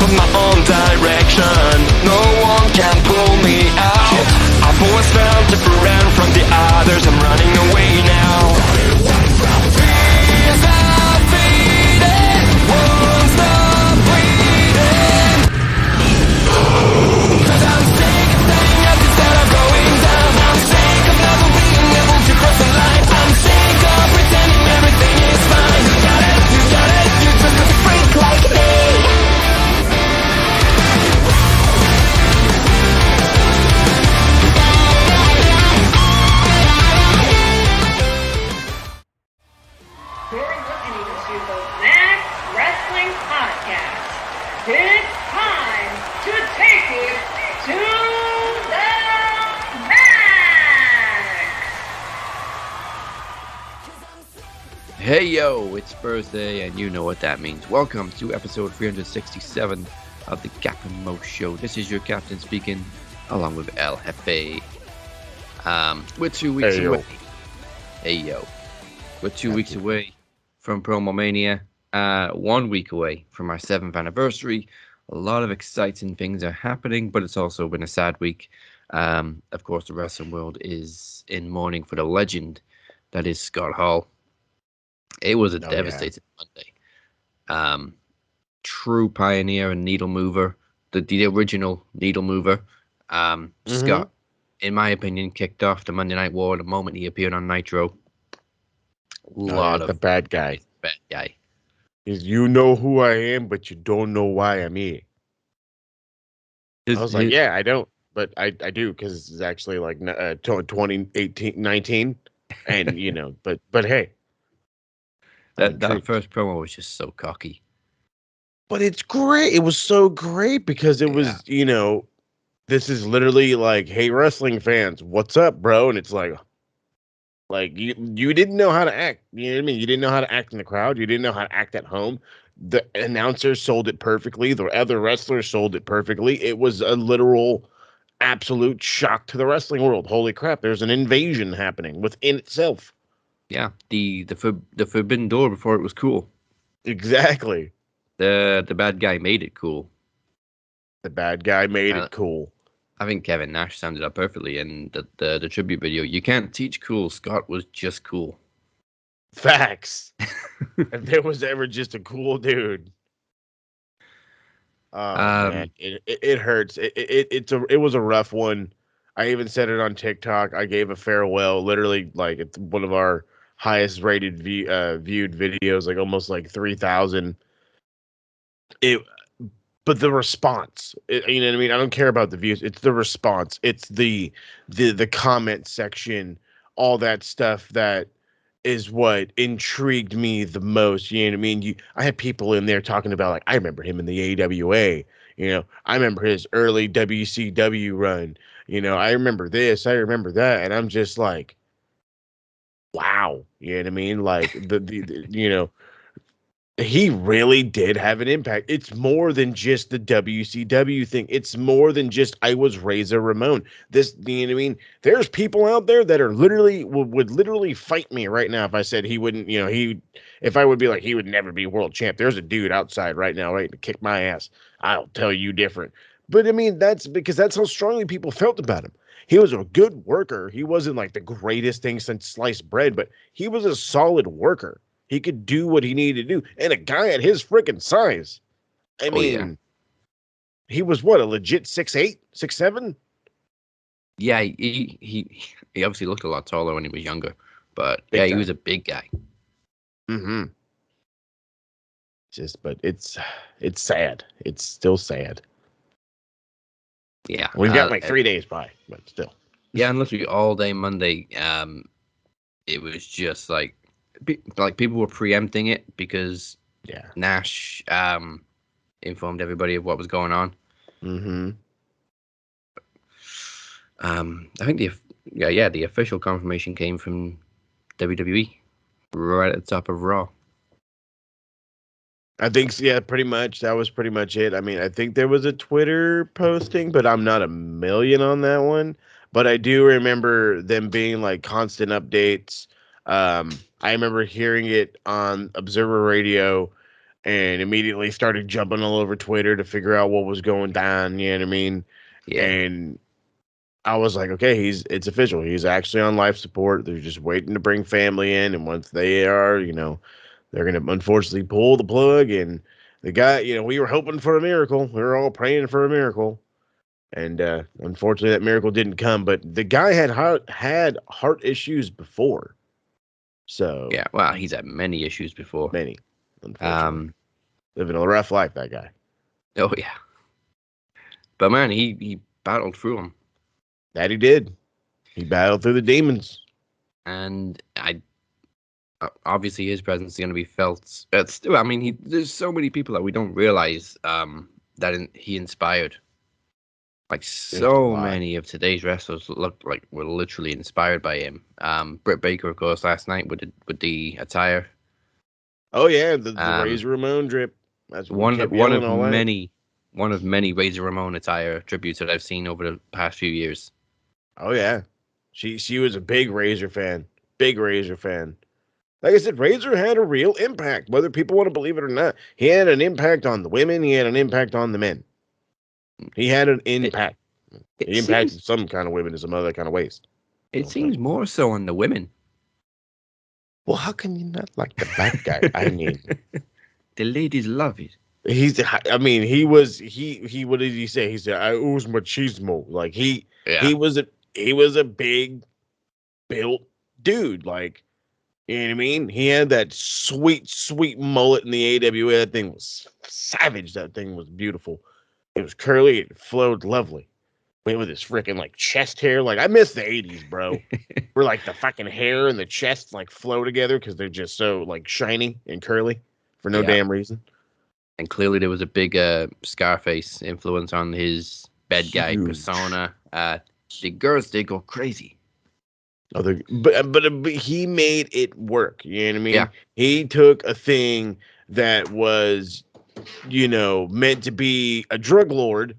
of my own direction. No one can pull me out. I've always felt different from the others. I'm running away now. Fears are fading, won't stop bleeding. 'Cause I'm sick of staying up instead of going down. I'm sick of never being able to cross the line. I'm sick of pretending everything is fine. You got it, you just a freak like me. You're listening to the Max Wrestling Podcast. It's time to take it to the max! Hey yo, it's birthday and you know what that means. Welcome to episode 367 of the Captain Mo Show. This is your captain speaking along with El Jefe. We're 2 weeks away. Hey yo. We're 2 weeks away from PromoMania. 1 week away from our 7th anniversary. A lot of exciting things are happening, but it's also been a sad week. Of course, the wrestling world is in mourning for the legend that is Scott Hall. It was a devastating Monday. True pioneer and needle mover, the original needle mover. Scott, in my opinion, kicked off the Monday Night War the moment he appeared on Nitro. The bad guy. Bad guy. Is you know who I am, but you don't know why I'm here. I was like, yeah, I don't, but I do because it's actually like 2018, 19, and you know, but hey, that first promo was just so cocky. But it's great. It was so great because it was, you know, this is literally like, hey, wrestling fans, what's up, bro? And it's like you didn't know how to act. You know what I mean? You didn't know how to act in the crowd. You didn't know how to act at home. The announcers sold it perfectly. The other wrestlers sold it perfectly. It was a literal, absolute shock to the wrestling world. Holy crap! There's an invasion happening within itself. Yeah, the forbidden door before it was cool. Exactly. The bad guy made it cool. The bad guy made it cool. I think Kevin Nash summed it up perfectly in the tribute video. You can't teach cool. Scott was just cool. Facts. If there was ever just a cool dude. Man, it hurts. It was a rough one. I even said it on TikTok. I gave a farewell. Literally, like it's one of our highest rated viewed videos, like almost like 3,000. But the response, you know what I mean? I don't care about the views. It's the response. It's the comment section, all that stuff that is what intrigued me the most. You know what I mean? I had people in there talking about, like, I remember him in the AWA. You know, I remember his early WCW run. You know, I remember this. I remember that. And I'm just like, wow. You know what I mean? Like, the you know, he really did have an impact. It's more than just the WCW thing. It's more than just I was Razor Ramon. This, you know what I mean? There's people out there that are literally would literally fight me right now if I said he wouldn't, you know, if I would be like, he would never be world champ. There's a dude outside right now waiting to kick my ass. I'll tell you different. But I mean, that's because that's how strongly people felt about him. He was a good worker. He wasn't like the greatest thing since sliced bread, but he was a solid worker. He could do what he needed to do. And a guy at his freaking size. I mean, he was what, a legit 6'8", 6'7"? Yeah, he obviously looked a lot taller when he was younger. But Big yeah, he time. was a big guy. Mm-hmm. But it's sad. It's still sad. Yeah. We've got like 3 days by, but still. Yeah, and literally all day Monday, it was just like people were preempting it because Nash informed everybody of what was going on. Mm-hmm. I think the official confirmation came from WWE right at the top of Raw. I think, yeah, pretty much. That was pretty much it. I mean, I think there was a Twitter posting, but I'm not a million on that one. But I do remember them being like constant updates. I remember hearing it on Observer Radio, and immediately started jumping all over Twitter to figure out what was going down. You know what I mean? Yeah. And I was like, okay, it's official. He's actually on life support. They're just waiting to bring family in, and once they are, they're gonna unfortunately pull the plug. And the guy, we were hoping for a miracle. We were all praying for a miracle, and unfortunately, that miracle didn't come. But the guy had heart issues before, so Yeah, well, he's had many issues before. many, unfortunately, living a rough life. That guy. Oh yeah, but man, he battled through them, That he did. He battled through the demons. and obviously his presence is going to be felt. I mean, there's so many people that we don't realize that he inspired. Like so many of today's wrestlers look like were literally inspired by him. Britt Baker, of course, last night with the attire. Oh yeah, the Razor Ramon drip. That's one of many Razor Ramon attire tributes that I've seen over the past few years. Oh yeah, she was a big Razor fan. Big Razor fan. Like I said, Razor had a real impact, whether people want to believe it or not. He had an impact on the women. He had an impact on the men. He had an impact. He impacted some kind of women in some other kind of ways. It seems more so on the women. Well, how can you not like the bad guy? I mean, the ladies love it. He what did he say? He said, I ooze machismo. Like he was a big built dude. Like, you know what I mean? He had that sweet, sweet mullet in the AWA. That thing was savage. That thing was beautiful. It was curly. It flowed lovely. With his freaking like chest hair. Like, I miss the 80s, bro. Where like the fucking hair and the chest like flow together because they're just so like shiny and curly for no damn reason. And clearly there was a big Scarface influence on his bad guy persona. The girls, they go crazy. Oh, but he made it work. You know what I mean? Yeah. He took a thing that was, meant to be a drug lord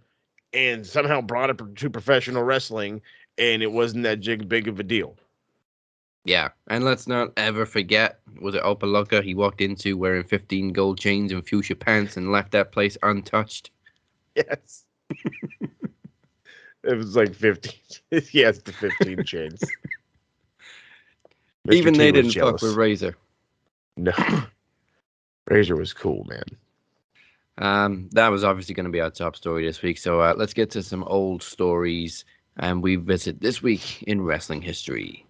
and somehow brought it to professional wrestling, and it wasn't that big of a deal. Yeah, and let's not ever forget, was it Opaloka he walked into wearing 15 gold chains and fuchsia pants and left that place untouched? Yes. It was like 15. Yes, the 15 chains. Even they didn't fuck with Razor. No. Razor was cool, man. That was obviously going to be our top story this week. So let's get to some old stories, and we visit this week in wrestling history.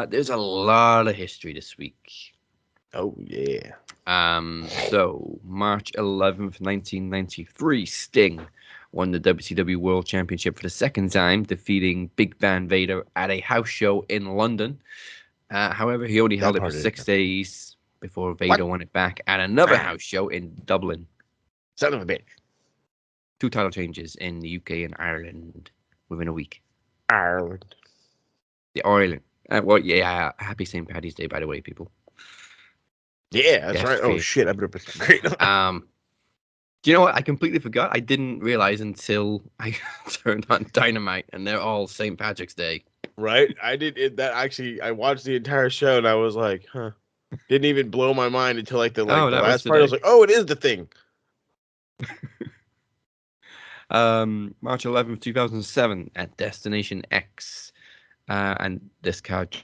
There's a lot of history this week. Oh, yeah. So March 11th, 1993, Sting won the WCW World Championship for the second time, defeating Big Van Vader at a house show in London. However, he only held it for 6 days before Vader won it back at another house show in Dublin. Son of a bitch. 2 title changes in the UK and Ireland within a week. Ireland. The Ireland. Well, yeah, happy St. Paddy's Day, by the way, people. Yeah, that's right. Oh, shit, I better put that great on. Do you know what? I completely forgot. I didn't realize until I turned on Dynamite, and they're all St. Patrick's Day. Right? I did that. Actually, I watched the entire show, and I was like, huh. Didn't even blow my mind until the last part. I was like, oh, it is the thing. March 11th, 2007, at Destination X. And this card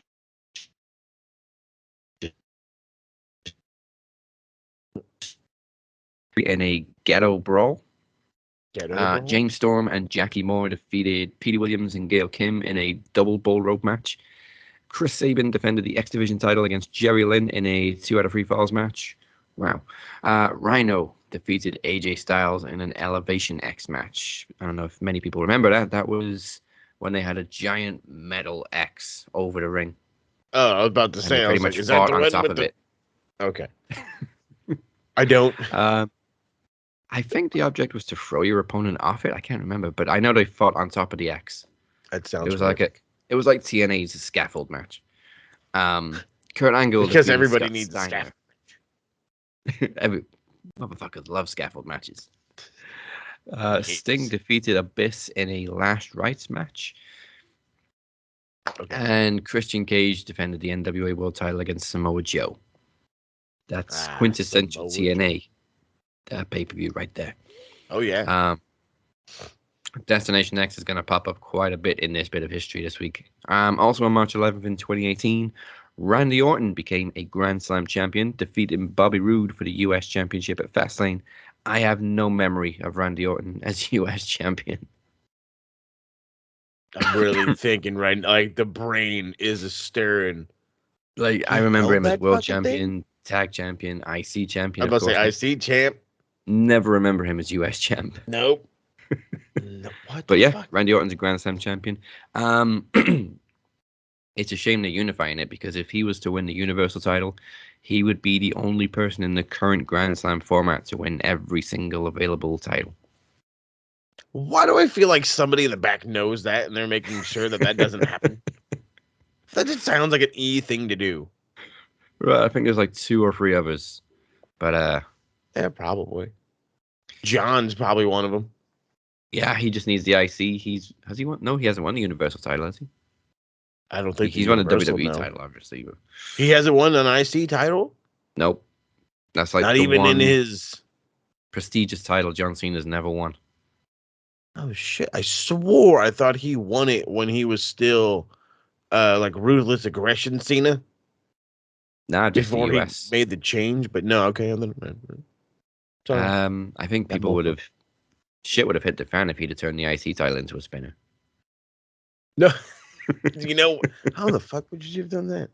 in a ghetto brawl. James Storm and Jackie Moore defeated Petey Williams and Gail Kim in a double bull rope match. Chris Sabin defended the X Division title against Jerry Lynn in a 2 out of 3 falls match. Wow. Rhino defeated AJ Styles in an Elevation X match. I don't know if many people remember that. That was when they had a giant metal X over the ring. Oh, I was about to say, pretty much fought on top of it. Okay. I don't. I think the object was to throw your opponent off it. I can't remember, but I know they fought on top of the X. That sounds. It was like TNA's scaffold match. Kurt Angle, because everybody needs a scaffold. Every motherfuckers love scaffold matches. Sting defeated Abyss in a last rites match. Okay. And Christian Cage defended the NWA World title against Samoa Joe. That's quintessential Samoa TNA pay-per-view right there. Oh, yeah. Destination X is going to pop up quite a bit in this bit of history this week. Also on March 11th in 2018, Randy Orton became a Grand Slam champion, defeating Bobby Roode for the U.S. Championship at Fastlane. I have no memory of Randy Orton as U.S. champion. I'm really thinking right now, like the brain is a stirring. Like, I He remember held him as that world fucking champion, thing? tag champion, IC champion, I'm of about to course. say IC champ. Never remember him as US champ. Nope. No, what But the yeah, fuck? Randy Orton's a Grand Slam champion. It's a shame they're unifying it, because if he was to win the Universal title, he would be the only person in the current Grand Slam format to win every single available title. Why do I feel like somebody in the back knows that and they're making sure that that doesn't happen? That just sounds like an E thing to do. Right, I think there's like 2 or 3 others. But Yeah, probably. John's probably one of them. yeah, he just needs the IC. Has he won? No, he hasn't won the Universal title, has he? I don't think He's won a Universal, WWE no. title, obviously. But He hasn't won an IC title? nope. That's like Not the even one in his... prestigious title John Cena's never won. Oh, shit. I swore I thought he won it when he was still like Ruthless Aggression Cena. Nah, just the Before he US. made the change. But no, okay. Sorry. I think That people would moment. have... Shit would have hit the fan if he'd have turned the IC title into a spinner. No. You know, how the fuck would you have done that?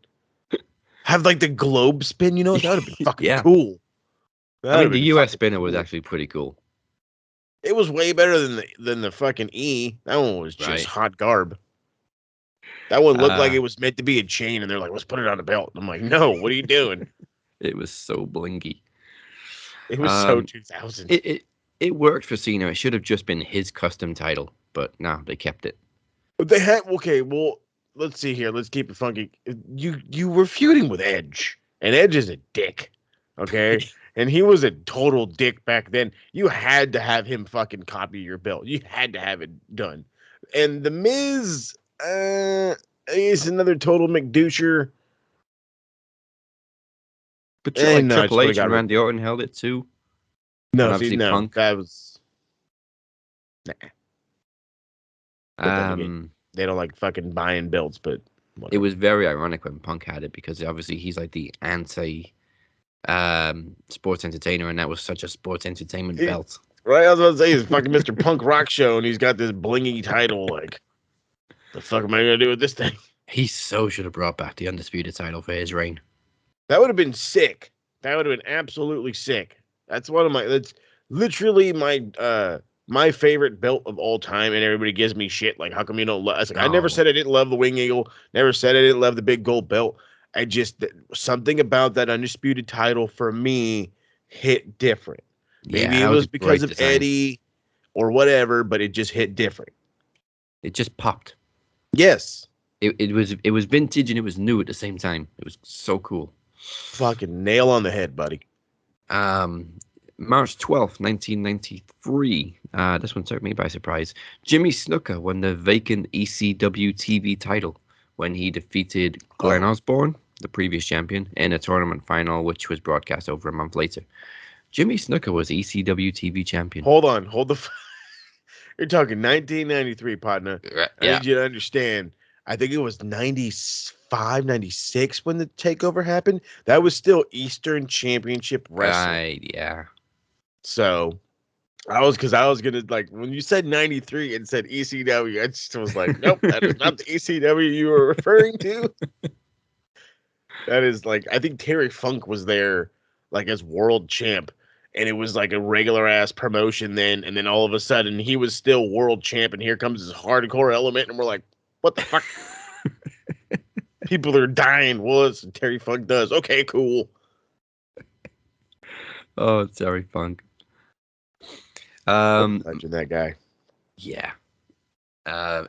Have like the globe spin, you know? That would have been fucking Yeah. cool. I mean, the US spinner was actually pretty cool. It was way better than the fucking E. That one was just Right. hot garb. That one looked like it was meant to be a chain, and they're like, let's put it on a belt. I'm like, no, what are you doing? It was so blingy. It was so 2000. It worked for Cena. It should have just been his custom title, but no, they kept it. But they had, okay, well, let's see here. Let's keep it funky. You were feuding with Edge, and Edge is a dick, okay? And he was a total dick back then. You had to have him fucking copy your belt. You had to have it done. And The Miz is another total McDoucher. But No, Triple it's H and Randy Orton held it too. No, And see, obviously no, Punk. that was... Nah. But then again, they don't like fucking buying belts, but whatever. It was very ironic when Punk had it, because obviously he's like the anti sports entertainer, and that was such a sports entertainment belt. Right, I was about to say, it's fucking Mr. Punk Rock Show, and he's got this blingy title. Like, the fuck am I gonna do with this thing? He so should have brought back the undisputed title for his reign. That would have been sick. That would have been absolutely sick. That's literally my favorite belt of all time, and everybody gives me shit. Like, how come you don't love? I never said I didn't love the Wing Eagle. Never said I didn't love the big gold belt. I just, something about that undisputed title for me hit different. Maybe it was because of Eddie or whatever, but it just hit different. It just popped. Yes. It was vintage and it was new at the same time. It was so cool. Fucking nail on the head, buddy. March 12th, 1993. This one took me by surprise. Jimmy Snuka won the vacant ECW TV title when he defeated Glenn Osborne, the previous champion, in a tournament final, which was broadcast over a month later. Jimmy Snuka was ECW TV champion. Hold on. You're talking 1993, partner. Yeah. I need you to understand. I think it was 95, 96 when the takeover happened. That was still Eastern Championship Wrestling. Right, yeah. So I was going to, like, when you said 93 and said ECW, I just was like, nope, that is not the ECW you were referring to. That is like, I think Terry Funk was there, like, as world champ. And it was like a regular ass promotion then. And then all of a sudden he was still world champ. And here comes this hardcore element. And we're like, what the fuck? People are dying. Well, it's Terry Funk does. Okay, cool. Oh, Terry Funk. Imagine that guy. Yeah.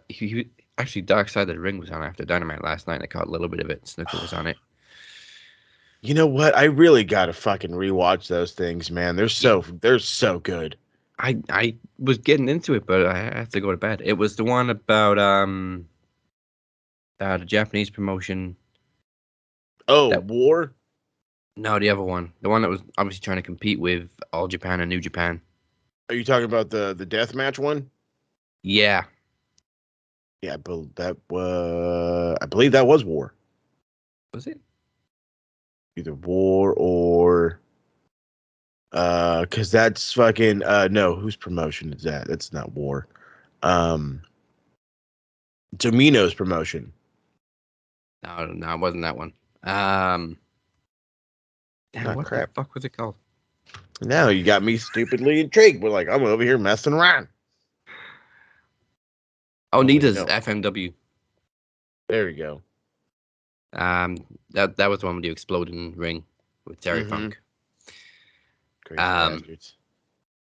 He actually, Dark Side of the Ring was on after Dynamite last night. I caught a little bit of it. Snuka was on it. You know what? I really gotta fucking rewatch those things, man. They're so good. I was getting into it, but I have to go to bed. It was the one about the Japanese promotion. Oh, That War? No, the other one, the one that was obviously trying to compete with All Japan and New Japan. Are you talking about the death match one? Yeah, Yeah, I believe that was War. was it? Either War or because that's fucking no, whose promotion is that? That's not War. Tomino's promotion. No, it wasn't that one. Damn, Oh, what the crap. fuck was it called? Now you got me stupidly intrigued. But like, I'm over here messing around. Oh, Oh, wait, Nita's no. FMW. There we go. That was the one with the exploding ring with Terry Mhm. Funk. Crazy Um, bastards.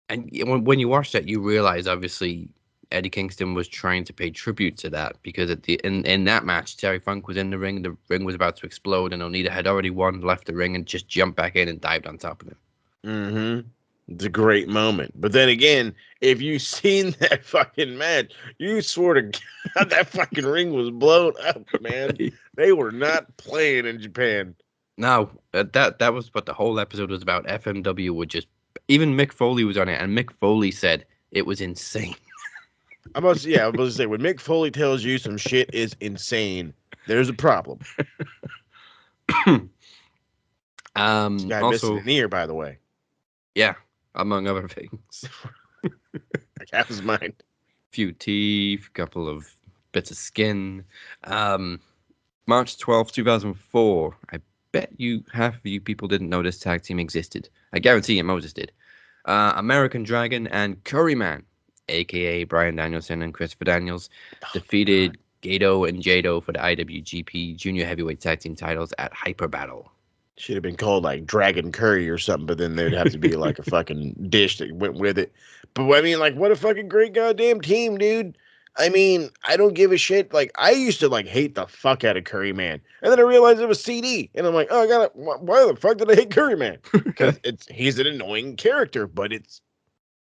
and when you watch that, you realize obviously Eddie Kingston was trying to pay tribute to that because in that match, Terry Funk was in the ring was about to explode, and Onita had already won, left the ring, and just jumped back in and dived on top of him. Mm-hmm. It's a great moment. But then again, if you seen that fucking match, you swear to God that fucking ring was blown up, man. They were not playing in Japan. No, that was what the whole episode was about. FMW would just even Mick Foley was on it, and Mick Foley said it was insane. I'm about to say when Mick Foley tells you some shit is insane, there's a problem. This guy missing Also, an ear, by the way. yeah, among other things, Like half his mind. few teeth, a couple of bits of skin. March 12th, 2004. I bet you half of you people didn't know this tag team existed. I guarantee you Moses did. American Dragon and Curryman, aka Brian Danielson and Christopher Daniels, defeated Gato and Jado for the IWGP Junior Heavyweight Tag Team titles at Hyper Battle. Should have been called like Dragon Curry or something, but then there'd have to be like a fucking dish that went with it. But I mean, like, what a fucking great goddamn team, dude. I mean, I don't give a shit. Like, I used to like hate the fuck out of Curry Man, and then I realized it was CD, and I'm like, oh, I got it. Why the fuck did I hate Curry Man? Because he's an annoying character, but it's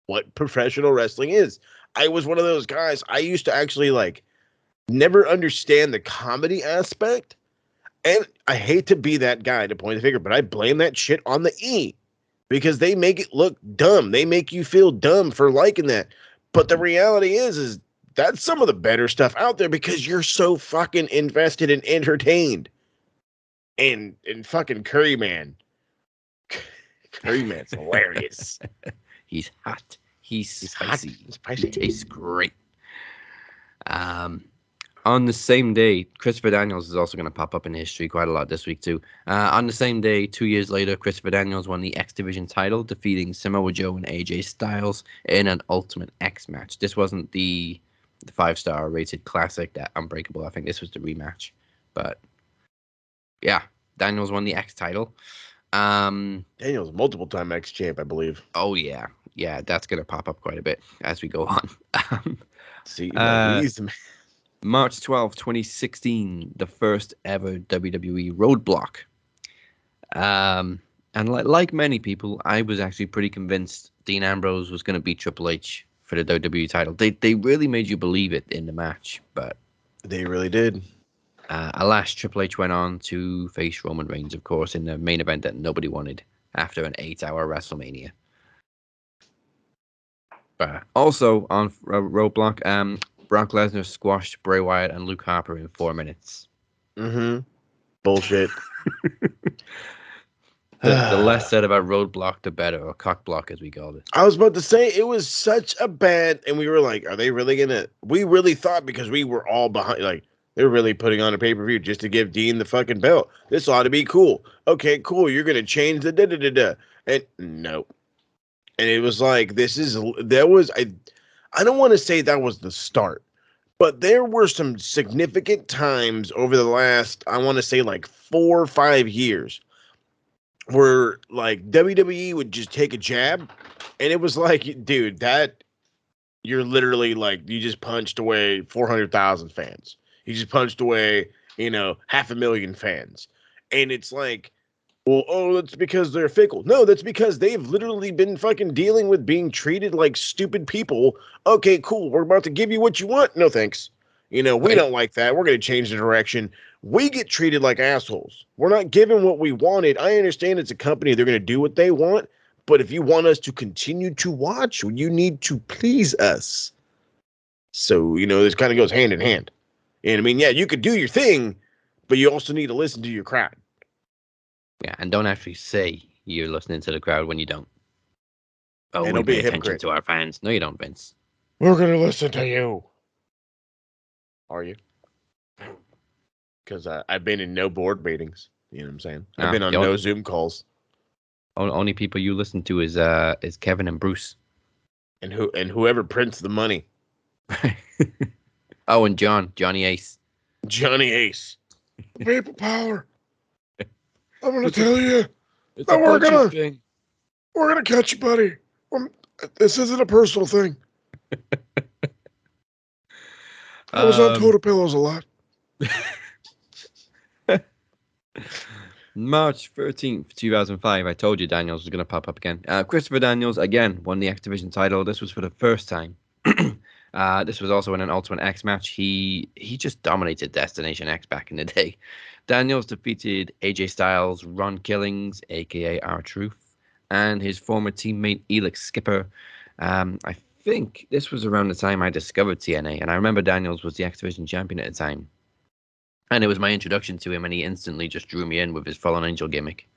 what professional wrestling is. I was one of those guys. I used to actually like never understand the comedy aspect. And I hate to be that guy to point the finger, but I blame that shit on the E because they make it look dumb. They make you feel dumb for liking that. But the reality is that's some of the better stuff out there because you're so fucking invested and entertained. And fucking Curry Man. Curry Man's hilarious. He's hot. He's spicy. Hot and spicy. He tastes great. On the same day, Christopher Daniels is also going to pop up in history quite a lot this week too. On the same day, 2 years later, Christopher Daniels won the X Division title, defeating Samoa Joe and AJ Styles in an Ultimate X match. This wasn't the 5-star rated classic, that Unbreakable. I think this was the rematch. But yeah, Daniels won the X title. Daniel's multiple time X champ, I believe. Oh yeah, that's going to pop up quite a bit as we go on. See, like he's March 12th, 2016, the first ever WWE Roadblock. And like many people, I was actually pretty convinced Dean Ambrose was going to beat Triple H for the WWE title. They really made you believe it in the match, but they really did. Alas, Triple H went on to face Roman Reigns, of course, in the main event that nobody wanted after an 8-hour WrestleMania. But also on Roadblock, Brock Lesnar squashed Bray Wyatt and Luke Harper in 4 minutes. Mm-hmm. Bullshit. The less said about Roadblock, the better, or cock block as we called it. I was about to say it was such a bad, and we were like, are they really gonna? We really thought because we were all behind, like they were really putting on a pay-per-view just to give Dean the fucking belt. This ought to be cool. Okay, cool. You're gonna change the da-da-da-da, and no. And it was like I don't want to say that was the start, but there were some significant times over the last, I want to say like 4 or 5 years where like WWE would just take a jab and it was like, dude, that you're literally like, you just punched away 400,000 fans. You just punched away, 500,000 fans. And it's like, Well, oh, that's because they're fickle. No, that's because they've literally been fucking dealing with being treated like stupid people. Okay, cool. We're about to give you what you want. No, thanks. We Right. don't like that. We're going to change the direction. We get treated like assholes. We're not given what we wanted. I understand it's a company. They're going to do what they want. But if you want us to continue to watch, you need to please us. So, this kind of goes hand in hand. And I mean, yeah, you could do your thing, but you also need to listen to your crowd. Yeah, and don't actually say you're listening to the crowd when you don't. Oh, And we don't be pay a attention hypocrite. to our fans. No, you don't, Vince. We're going to listen to you. Are you? Because I've been in no board meetings. You know what I'm saying? I've been on the no Zoom calls. only people you listen to is Kevin and Bruce. And whoever prints the money. Oh, and Johnny Ace. Johnny Ace. People power. I'm going to It's a- tell you. It's that a we're budget gonna thing. we're gonna catch you, buddy. This isn't a personal thing. I was on Total Pillows a lot. March 13th, 2005. I told you Daniels was going to pop up again. Christopher Daniels, again, won the X Division title. This was for the first time. This was also in an Ultimate X match. He just dominated Destination X back in the day. Daniels defeated AJ Styles, Ron Killings, a.k.a. R-Truth, and his former teammate Elix Skipper. I think this was around the time I discovered TNA, and I remember Daniels was the X Division champion at the time. And it was my introduction to him, and he instantly just drew me in with his Fallen Angel gimmick.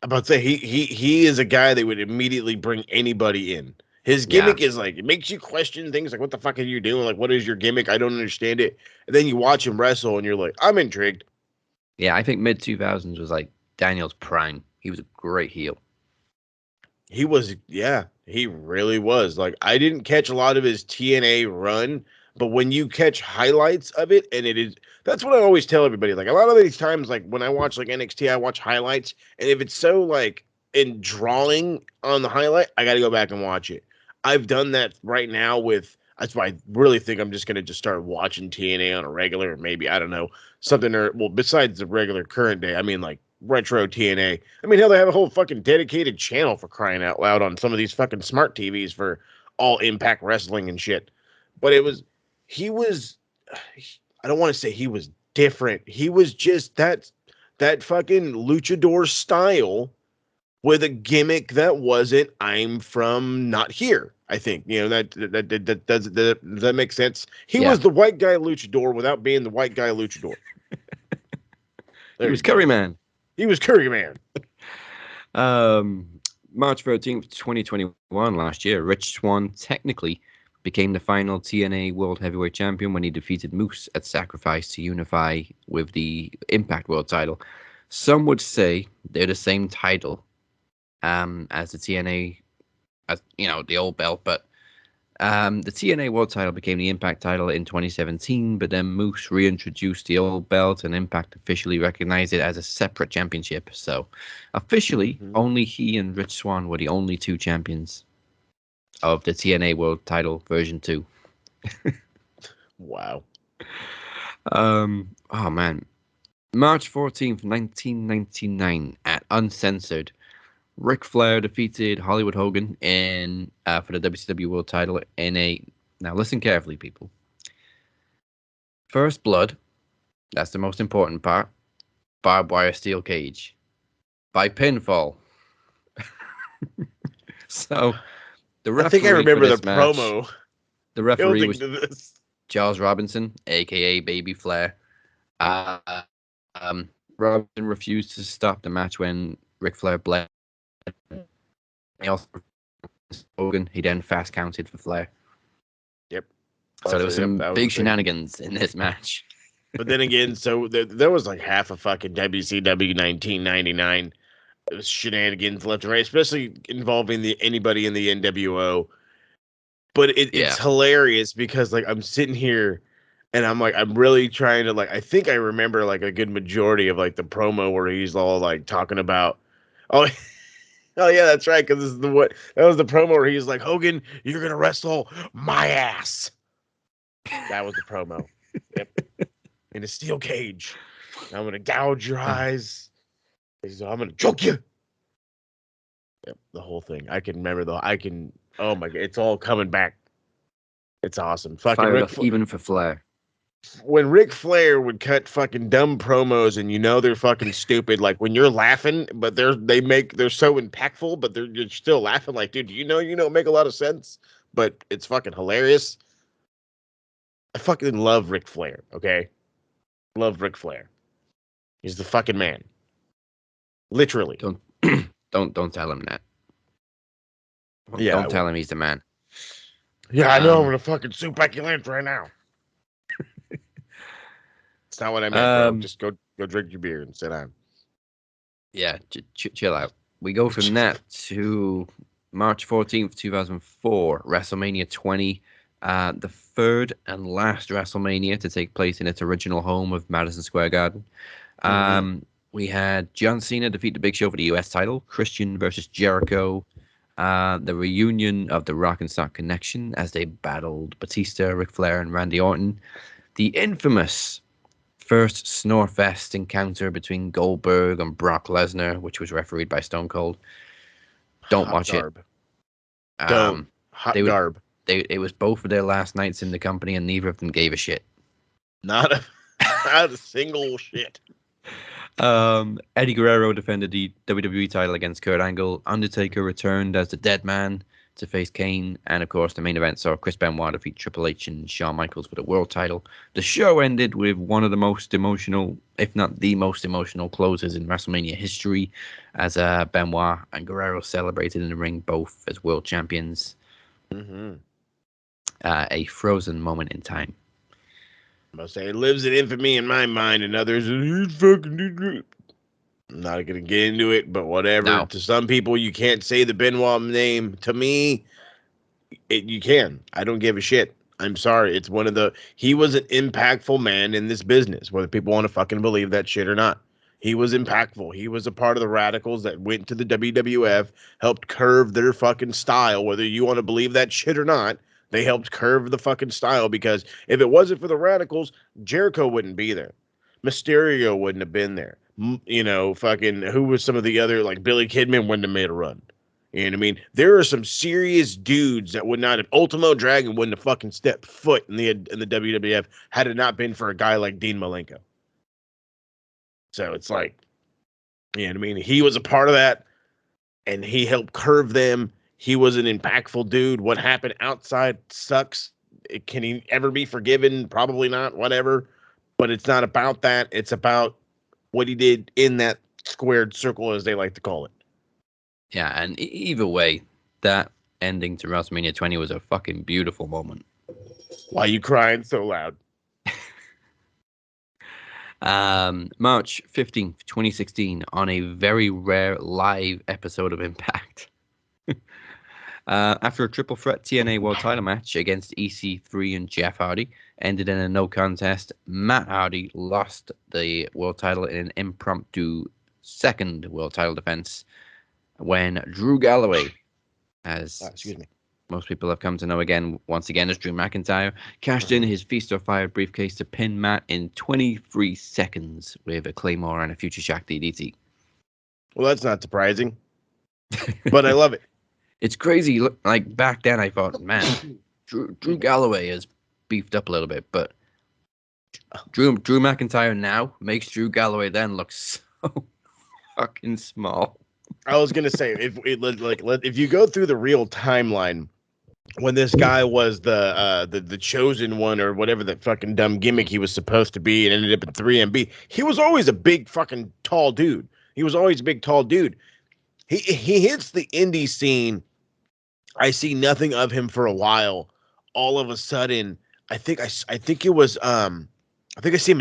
I'm about to say he is a guy that would immediately bring anybody in. His gimmick is like, it makes you question things like, what the fuck are you doing? Like, what is your gimmick? I don't understand it. And then you watch him wrestle and you're like, I'm intrigued. Yeah, I think mid 2000s was like Daniel's prime. He was a great heel. He was, yeah, he really was. Like, I didn't catch a lot of his TNA run, but when you catch highlights of it, and that's what I always tell everybody. Like, a lot of these times, like, when I watch, like, NXT, I watch highlights, and if it's so, like, in drawing on the highlight, I got to go back and watch it. I've done that right now that's why I really think I'm just going to just start watching TNA on a regular, or maybe, I don't know, something, besides the regular current day, I mean, like, retro TNA. I mean, hell, they have a whole fucking dedicated channel for crying out loud on some of these fucking smart TVs for all Impact Wrestling and shit. But he was, I don't want to say he was different. He was just that fucking luchador style with a gimmick that wasn't, I'm from not here. I think, that does that make sense? He was the white guy luchador without being the white guy luchador. He was Curry Man. He was Curry Man. March 13th, 2021, last year, Rich Swann technically became the final TNA World Heavyweight Champion when he defeated Moose at Sacrifice to unify with the Impact World title. Some would say they're the same title as the TNA, as the old belt, but the TNA World title became the Impact title in 2017, but then Moose reintroduced the old belt and Impact officially recognized it as a separate championship. So officially, only he and Rich Swann were the only two champions of the TNA World title version 2. Wow. Oh man. March 14th, 1999 at Uncensored. Ric Flair defeated Hollywood Hogan for the WCW World title now listen carefully, people. First blood, that's the most important part. Barbed wire steel cage. By pinfall. So the referee, I think I remember the match, promo. The referee was Charles Robinson, aka Baby Flair. Robinson refused to stop the match when Ric Flair bled. He also Hogan. He then fast counted for Flair. Yep. So there was some big shenanigans in this match. But then again, so there was like half a fucking WCW 1999 shenanigans left and right, especially involving anybody in the NWO. But it's hilarious because like I'm sitting here and I'm really trying to I think I remember like a good majority of like the promo where he's all like talking about, oh yeah, that's right, because that was the promo where he's like, Hogan, you're gonna wrestle my ass. That was the promo. Yep. In a steel cage. I'm gonna gouge your eyes. He's like, I'm gonna choke you. Yep, the whole thing. I can remember oh my god, it's all coming back. It's awesome. Fucking Fired up even for Flair. when Ric Flair would cut fucking dumb promos and they're fucking stupid, like when you're laughing, but they're so impactful, but you're still laughing, like, dude, you don't make a lot of sense, but it's fucking hilarious. I fucking love Ric Flair, okay? Love Ric Flair. He's the fucking man. Literally. Don't tell him that. Yeah, Don't tell him he's the man. Yeah, I know. I'm gonna fucking soup back your lens right now. It's not what I meant, bro. Just go drink your beer and sit down. Yeah, chill out. We go from that to March 14th, 2004, WrestleMania 20, the third and last WrestleMania to take place in its original home of Madison Square Garden. We had John Cena defeat the Big Show for the US title, Christian versus Jericho, the reunion of the Rock and Sock Connection as they battled Batista, Ric Flair, and Randy Orton, the infamous first Snorefest encounter between Goldberg and Brock Lesnar, which was refereed by Stone Cold. Don't watch it. Don't. Hot garb. It was both of their last nights in the company, and neither of them gave a shit. Not a single shit. Eddie Guerrero defended the WWE title against Kurt Angle. Undertaker returned as the Dead Man to face Kane, and of course the main event saw Chris Benoit defeat Triple H and Shawn Michaels for the world title. The show ended with one of the most emotional, if not the most emotional, closes in WrestleMania history, as Benoit and Guerrero celebrated in the ring, both as world champions. A frozen moment in time. I must say, it lives in infamy in my mind, and others. I'm not gonna get into it, but whatever. No. To some people, you can't say the Benoit name. To me, you can. I don't give a shit. I'm sorry. It's he was an impactful man in this business, whether people want to fucking believe that shit or not. He was impactful. He was a part of the radicals that went to the WWF, helped curve their fucking style, whether you want to believe that shit or not. They helped curve the fucking style, because if it wasn't for the radicals, Jericho wouldn't be there. Mysterio wouldn't have been there. Fucking who was some of the other, like Billy Kidman wouldn't have made a run. You know what I mean? There are some serious dudes that would not have. Ultimo Dragon wouldn't have fucking stepped foot in the WWF had it not been for a guy like Dean Malenko. So it's like, you know what I mean? He was a part of that, and he helped curve them. He was an impactful dude. What happened outside sucks. Can he ever be forgiven? Probably not, whatever. But it's not about that. It's about what he did in that squared circle, as they like to call it. Yeah, and either way, that ending to WrestleMania 20 was a fucking beautiful moment. Why are you crying so loud? March 15th, 2016, on a very rare live episode of Impact. After a triple threat TNA World title match against EC3 and Jeff Hardy ended in a no contest, Matt Hardy lost the world title in an impromptu second world title defense when Drew Galloway, as most people have come to know once again as Drew McIntyre, cashed in his Feast or Fire briefcase to pin Matt in 23 seconds with a Claymore and a Future Shock DDT. Well, that's not surprising, but I love it. It's crazy. Like back then, I thought, man, Drew Galloway has beefed up a little bit, but Drew McIntyre now makes Drew Galloway then look so fucking small. I was gonna say, if you go through the real timeline, when this guy was the chosen one or whatever that fucking dumb gimmick he was supposed to be and ended up in 3MB, he was always a big fucking tall dude. He was always a big tall dude. He hits the indie scene. I see nothing of him for a while. All of a sudden, I think I see him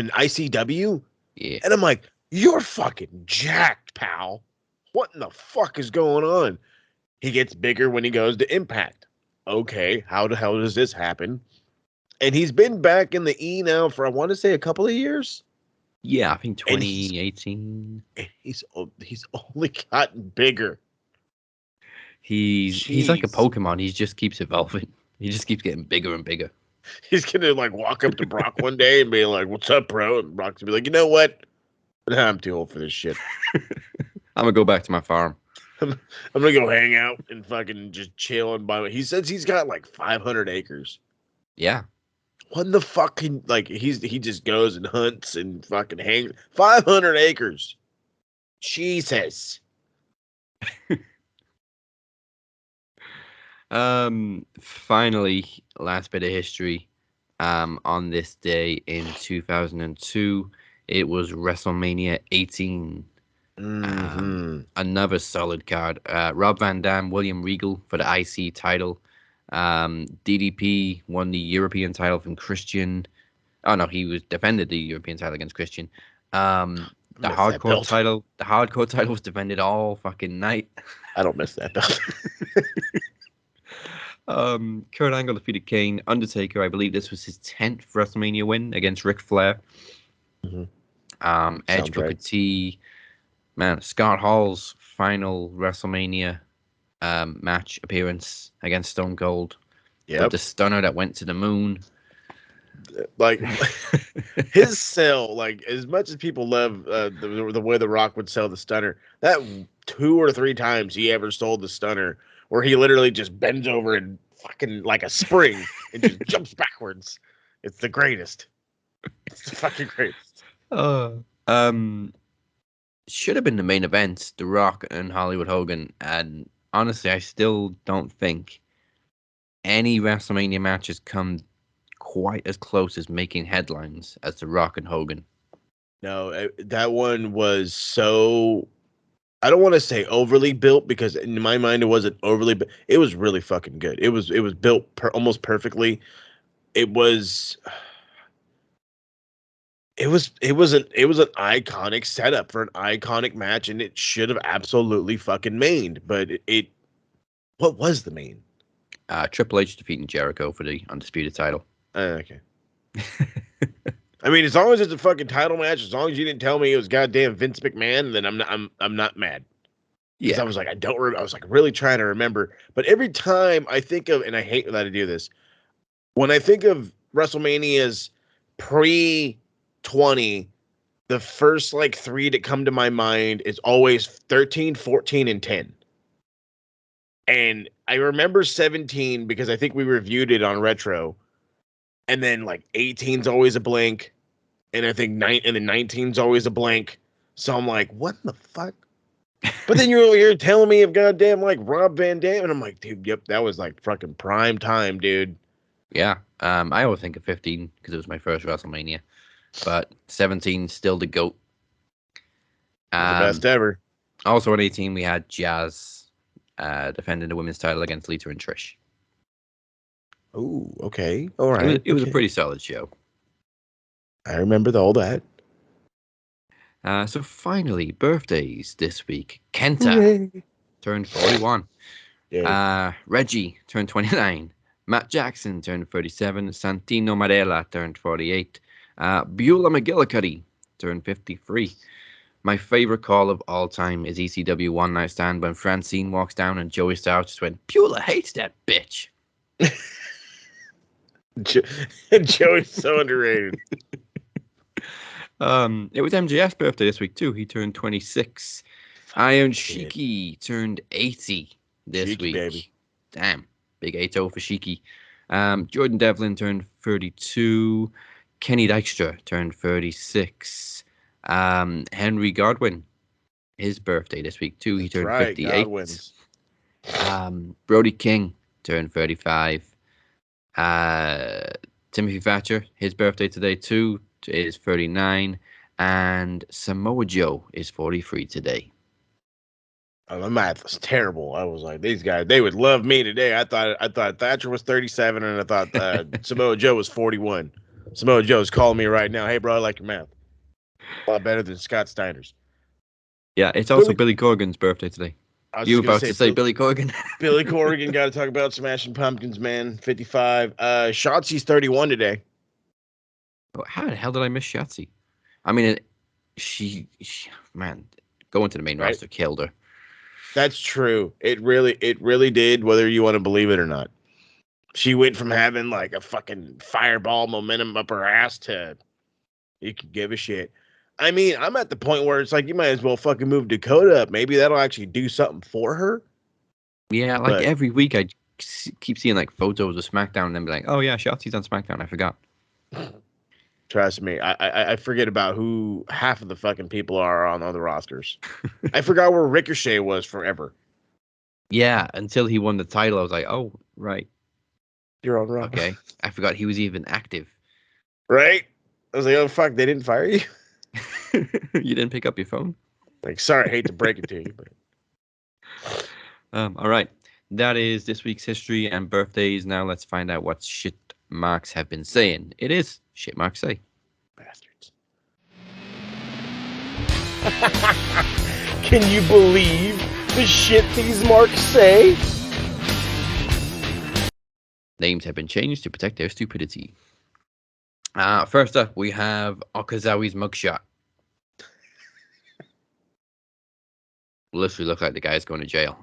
in ICW. Yeah. And I'm like, you're fucking jacked, pal. What in the fuck is going on? He gets bigger when he goes to Impact. Okay, how the hell does this happen? And he's been back in the E now for, I want to say, a couple of years. Yeah, I think 2018. He's only gotten bigger. He's like a Pokemon. He just keeps evolving. He just keeps getting bigger and bigger. He's gonna like walk up to Brock one day and be like, "What's up, bro?" And Brock's gonna be like, "You know what? I'm too old for this shit. I'm gonna go back to my farm. I'm gonna go hang out and fucking just chill and buy. He says he's got like 500 acres. Yeah. What the fuck? He just goes and hunts and fucking hangs 500 acres. Jesus. Finally, last bit of history. On this day in 2002, it was WrestleMania 18. Another solid card. Rob Van Dam, William Regal for the IC title. DDP won the European title from Christian. Oh no, he defended the European title against Christian. The hardcore title was defended all fucking night. I don't miss that belt. Kurt Angle defeated Kane. Undertaker, I believe this was his 10th WrestleMania win against Ric Flair. Edge, Booker T. Man, Scott Hall's final WrestleMania match appearance against Stone Cold. Yeah, With the stunner that went to the moon. Like his sell, like as much as people love the way The Rock would sell the stunner, that 2 or 3 times he ever sold the stunner, where he literally just bends over and fucking like a spring and just jumps backwards. It's the greatest. It's the fucking greatest. Should have been the main event, The Rock and Hollywood Hogan, and honestly, I still don't think any WrestleMania matches come quite as close as making headlines as The Rock and Hogan. No, that one was so. I don't want to say overly built, because in my mind it wasn't overly, but it was really fucking good. It was built almost perfectly. It was an iconic setup for an iconic match, and it should have absolutely fucking mained. But what was the main? Triple H defeating Jericho for the undisputed title. Okay. I mean, as long as it's a fucking title match, as long as you didn't tell me it was goddamn Vince McMahon, then I'm not mad. Yeah, I was like, I was like really trying to remember. But every time I think of, and I hate that I do this, when I think of WrestleMania's pre-20, the first like 3 that come to my mind is always 13, 14, and 10. And I remember 17 because I think we reviewed it on Retro. And then like 18's always a blank. And I think 19's always a blank. So I'm like, what the fuck? But then you're telling me of goddamn like Rob Van Dam, and I'm like, dude, yep, that was like fucking prime time, dude. Yeah. I always think of 15 because it was my first WrestleMania. But 17 still the GOAT. The best ever. Also on 18 we had Jazz defending the women's title against Lita and Trish. Oh, okay. All right. It was a pretty solid show. I remember all that. So finally, birthdays this week. Kenta turned 41. Reggie turned 29. Matt Jackson turned 37. Santino Marella turned 48. Beulah McGillicuddy turned 53. My favorite call of all time is ECW One Night Stand when Francine walks down and Joey Styles just went, Beulah hates that bitch. Joey's so underrated. It was MJF's birthday this week too. He turned 26. Iron Sheiki turned 80 this week. Baby. Damn, big 8-0 for Sheiki. Jordan Devlin turned 32. Kenny Dykstra turned 36. Henry Godwin, his birthday this week too. He turned 58. Brody King turned 35. Timothy Thatcher, his birthday today too, is 39, and Samoa Joe is 43 today. Oh, my math was terrible. I was like, these guys, they would love me today. I thought Thatcher was 37, and I thought Samoa Joe was 41. Samoa Joe's calling me right now. Hey, bro, I like your math. A lot better than Scott Steiner's. Yeah, it's also Billy Corgan's birthday today. You were about to say Billy Corgan. Billy Corgan, got to talk about Smashing Pumpkins, man. 55. Shotzi's 31 today. Oh, how the hell did I miss Shotzi? I mean, she man, going to the main roster killed her. That's true. It really did, whether you want to believe it or not. She went from having like a fucking fireball momentum up her ass to you could give a shit. I mean, I'm at the point where it's like you might as well fucking move Dakota up. Maybe that'll actually do something for her. Yeah, like But every week I keep seeing like photos of SmackDown and then be like, oh yeah, Shotzi's on SmackDown. I forgot. trust me, I forget about who half of the fucking people are on the rosters. I forgot where Ricochet was forever. Yeah, until he won the title, I was like, oh right, You're on Raw. okay. I forgot he was even active. Right? I was like, oh fuck, they didn't fire you? You didn't pick up your phone? Like, sorry, I hate to break it to you, but All right. That is this week's history and birthdays. Now let's find out what shit marks have been saying. It is shit marks say. bastards. Can you believe the shit these marks say? Names have been changed to protect their stupidity. First up, we have Okazawi's mugshot. Literally look like the guy's going to jail.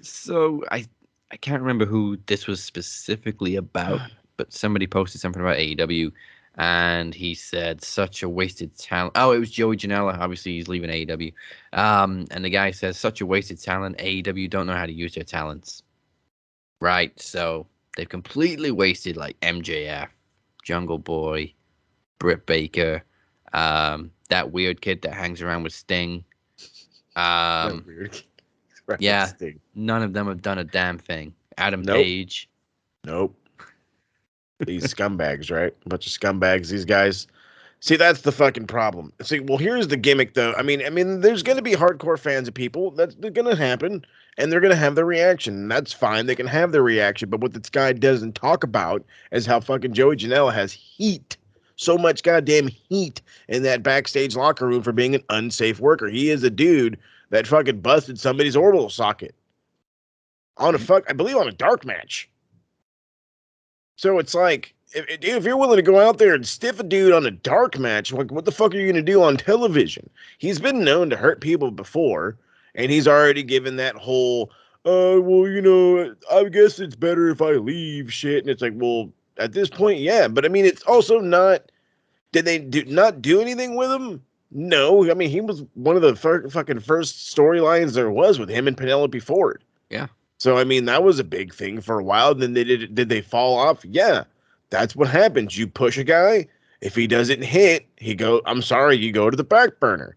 So I can't remember who this was specifically about, but somebody posted something about AEW, and he said such a wasted talent. Oh, it was Joey Janela. Obviously, he's leaving AEW. And the guy says such a wasted talent. AEW don't know how to use their talents. Right, so they've completely wasted like MJF, Jungle Boy, Britt Baker, that weird kid that hangs around with Sting. Weird. Yeah, Sting. none of them have done a damn thing. Adam Nope. Page. Nope. These scumbags, right? A bunch of scumbags, these guys. See, that's the fucking problem. See, well, here's the gimmick, though. I mean, there's going to be hardcore fans of people. That's going to happen, and they're going to have their reaction. And that's fine. They can have their reaction. But what this guy doesn't talk about is how fucking Joey Janela has heat. So much goddamn heat in that backstage locker room for being an unsafe worker. He is a dude that fucking busted somebody's orbital socket. I believe on a dark match. So it's like, if you're willing to go out there and stiff a dude on a dark match, like, what the fuck are you going to do on television? He's been known to hurt people before, and he's already given that whole, well, I guess it's better if I leave shit. And it's like, well, at this point, yeah. But I mean, it's also not, did they not do anything with him? No. I mean, he was one of the fucking first storylines there was with him and Penelope Ford. Yeah. So, I mean, that was a big thing for a while. Then did they fall off? Yeah, that's what happens. You push a guy. If he doesn't hit, I'm sorry, you go to the back burner.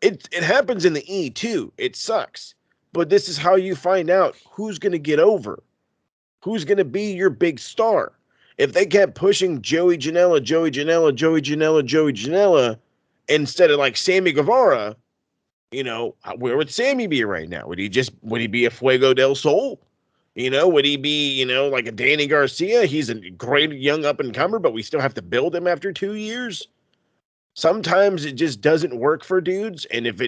It happens in the E too. It sucks. But this is how you find out who's going to get over. Who's going to be your big star. If they kept pushing Joey Janela, instead of like Sammy Guevara, where would Sammy be right now? Would he be a Fuego del Sol? Would he be, like a Danny Garcia? He's a great young up-and-comer, but we still have to build him after 2 years. Sometimes it just doesn't work for dudes, and if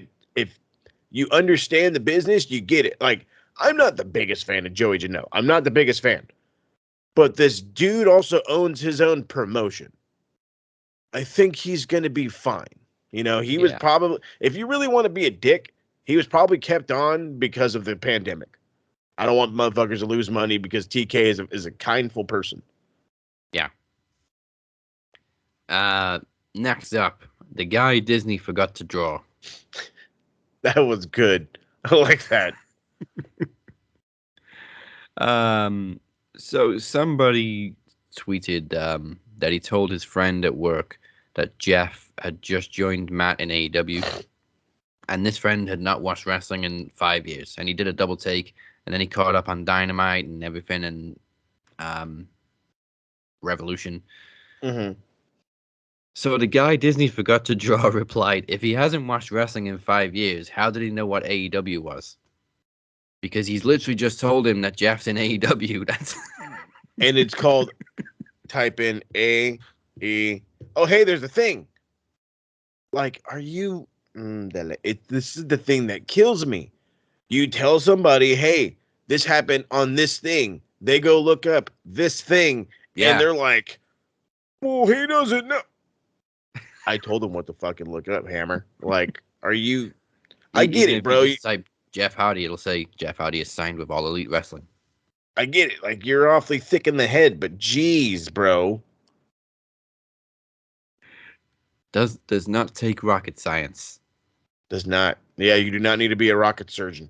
you understand the business, you get it. Like, I'm not the biggest fan of Joey Janela. I'm not the biggest fan. But this dude also owns his own promotion. I think he's going to be fine. He was probably, if you really want to be a dick, he was probably kept on because of the pandemic. I don't want motherfuckers to lose money because TK is a kindful person. Yeah. Next up, the guy Disney forgot to draw. That was good. I like that. So somebody tweeted that he told his friend at work that Jeff had just joined Matt in AEW, and this friend had not watched wrestling in 5 years, and he did a double take, and then he caught up on Dynamite and everything, and Revolution. Mm-hmm. So the guy Disney forgot to draw replied, if he hasn't watched wrestling in 5 years, how did he know what AEW was? Because he's literally just told him that Jeff's in AEW. That's and it's called, type in A-E. Oh, hey, there's a thing. Like, are you... this is the thing that kills me. You tell somebody, hey, this happened on this thing. They go look up this thing, and they're like, well, he doesn't know. I told him what to fucking look up, Hammer. Like, are you... I get it, bro. You type Jeff Hardy, it'll say Jeff Hardy is signed with All Elite Wrestling. I get it. Like, you're awfully thick in the head, but geez, bro. Does not take rocket science. Does not. Yeah, you do not need to be a rocket surgeon.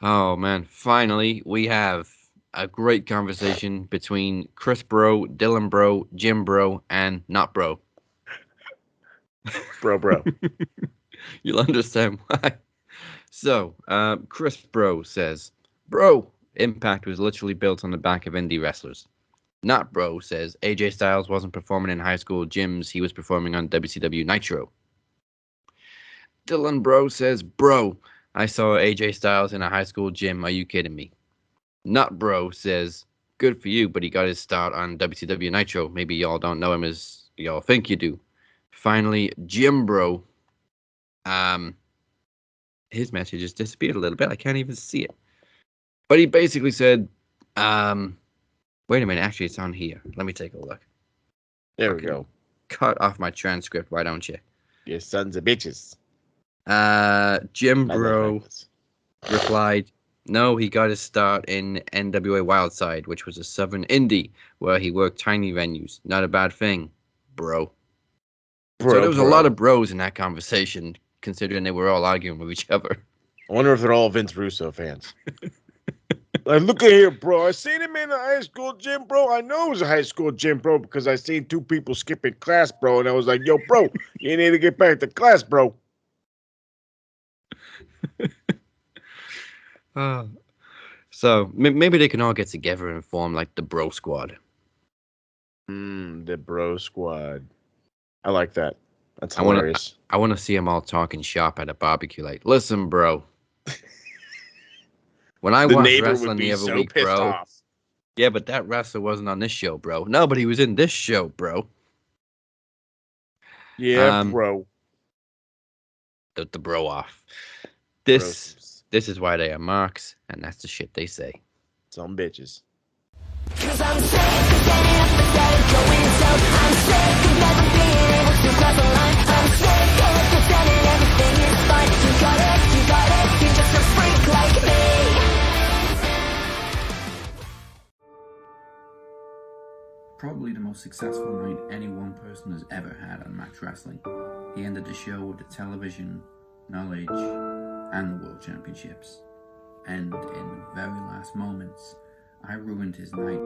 Oh man, finally we have a great conversation between Chris Bro, Dylan Bro, Jim Bro, and Not Bro. Bro. You'll understand why. So, Chris Bro says, Bro, Impact was literally built on the back of indie wrestlers. Not Bro says, AJ Styles wasn't performing in high school gyms, he was performing on WCW Nitro. Dylan Bro says, Bro, I saw AJ Styles in a high school gym, are you kidding me? Not Bro says, good for you, but he got his start on WCW Nitro. Maybe y'all don't know him as y'all think you do. Finally, Jim Bro, his message has disappeared a little bit. I can't even see it. But he basically said, wait a minute, actually it's on here. Let me take a look. There we go. Cut off my transcript, why don't you? You sons of bitches. Jim Bro replied, no, he got his start in NWA Wildside, which was a southern indie where he worked tiny venues. Not a bad thing, bro. So there was a lot of bros in that conversation, considering they were all arguing with each other. I wonder if they're all Vince Russo fans. Like, look at here, bro. I seen him in a high school gym, bro. I know it was a high school gym, bro, because I seen two people skipping class, bro. And I was like, yo, bro, you need to get back to class, bro. So maybe they can all get together and form like the Bro Squad. The Bro Squad. I like that. That's hilarious. I want to see them all talking shop at a barbecue. Like, listen, bro. When I watched wrestling the other week, bro. Off. Yeah, but that wrestler wasn't on this show, bro. No, but he was in this show, bro. Yeah, bro. The bro off. This is why they are marks, and that's the shit they say. Some bitches. 'Cause I'm sick of standing up instead of going down. I'm sick of never being able to cross the line. I'm sick of pretending everything is fine. You got it, you're just a freak like me. Probably the most successful night any one person has ever had on Max Wrestling. He ended the show with the television, knowledge, and the World Championships. And in the very last moments, I ruined his night.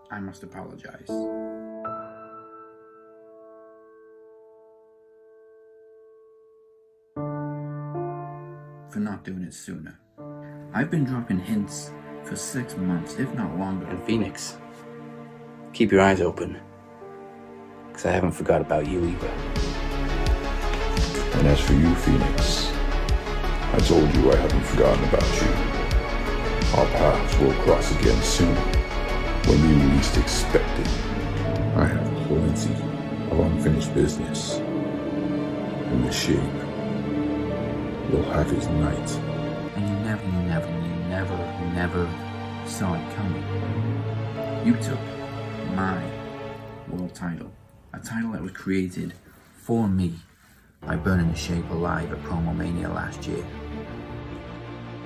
I must apologize. For not doing it sooner. I've been dropping hints for 6 months, if not longer. And Phoenix, keep your eyes open, because I haven't forgot about you either. And as for you, Phoenix, I told you I haven't forgotten about you. Our paths will cross again soon, when you least expect it. I have plenty of unfinished business. In the shape, you'll have his night. And you never saw it coming. You took my world title, a title that was created for me by burning the shape alive at PromoMania last year.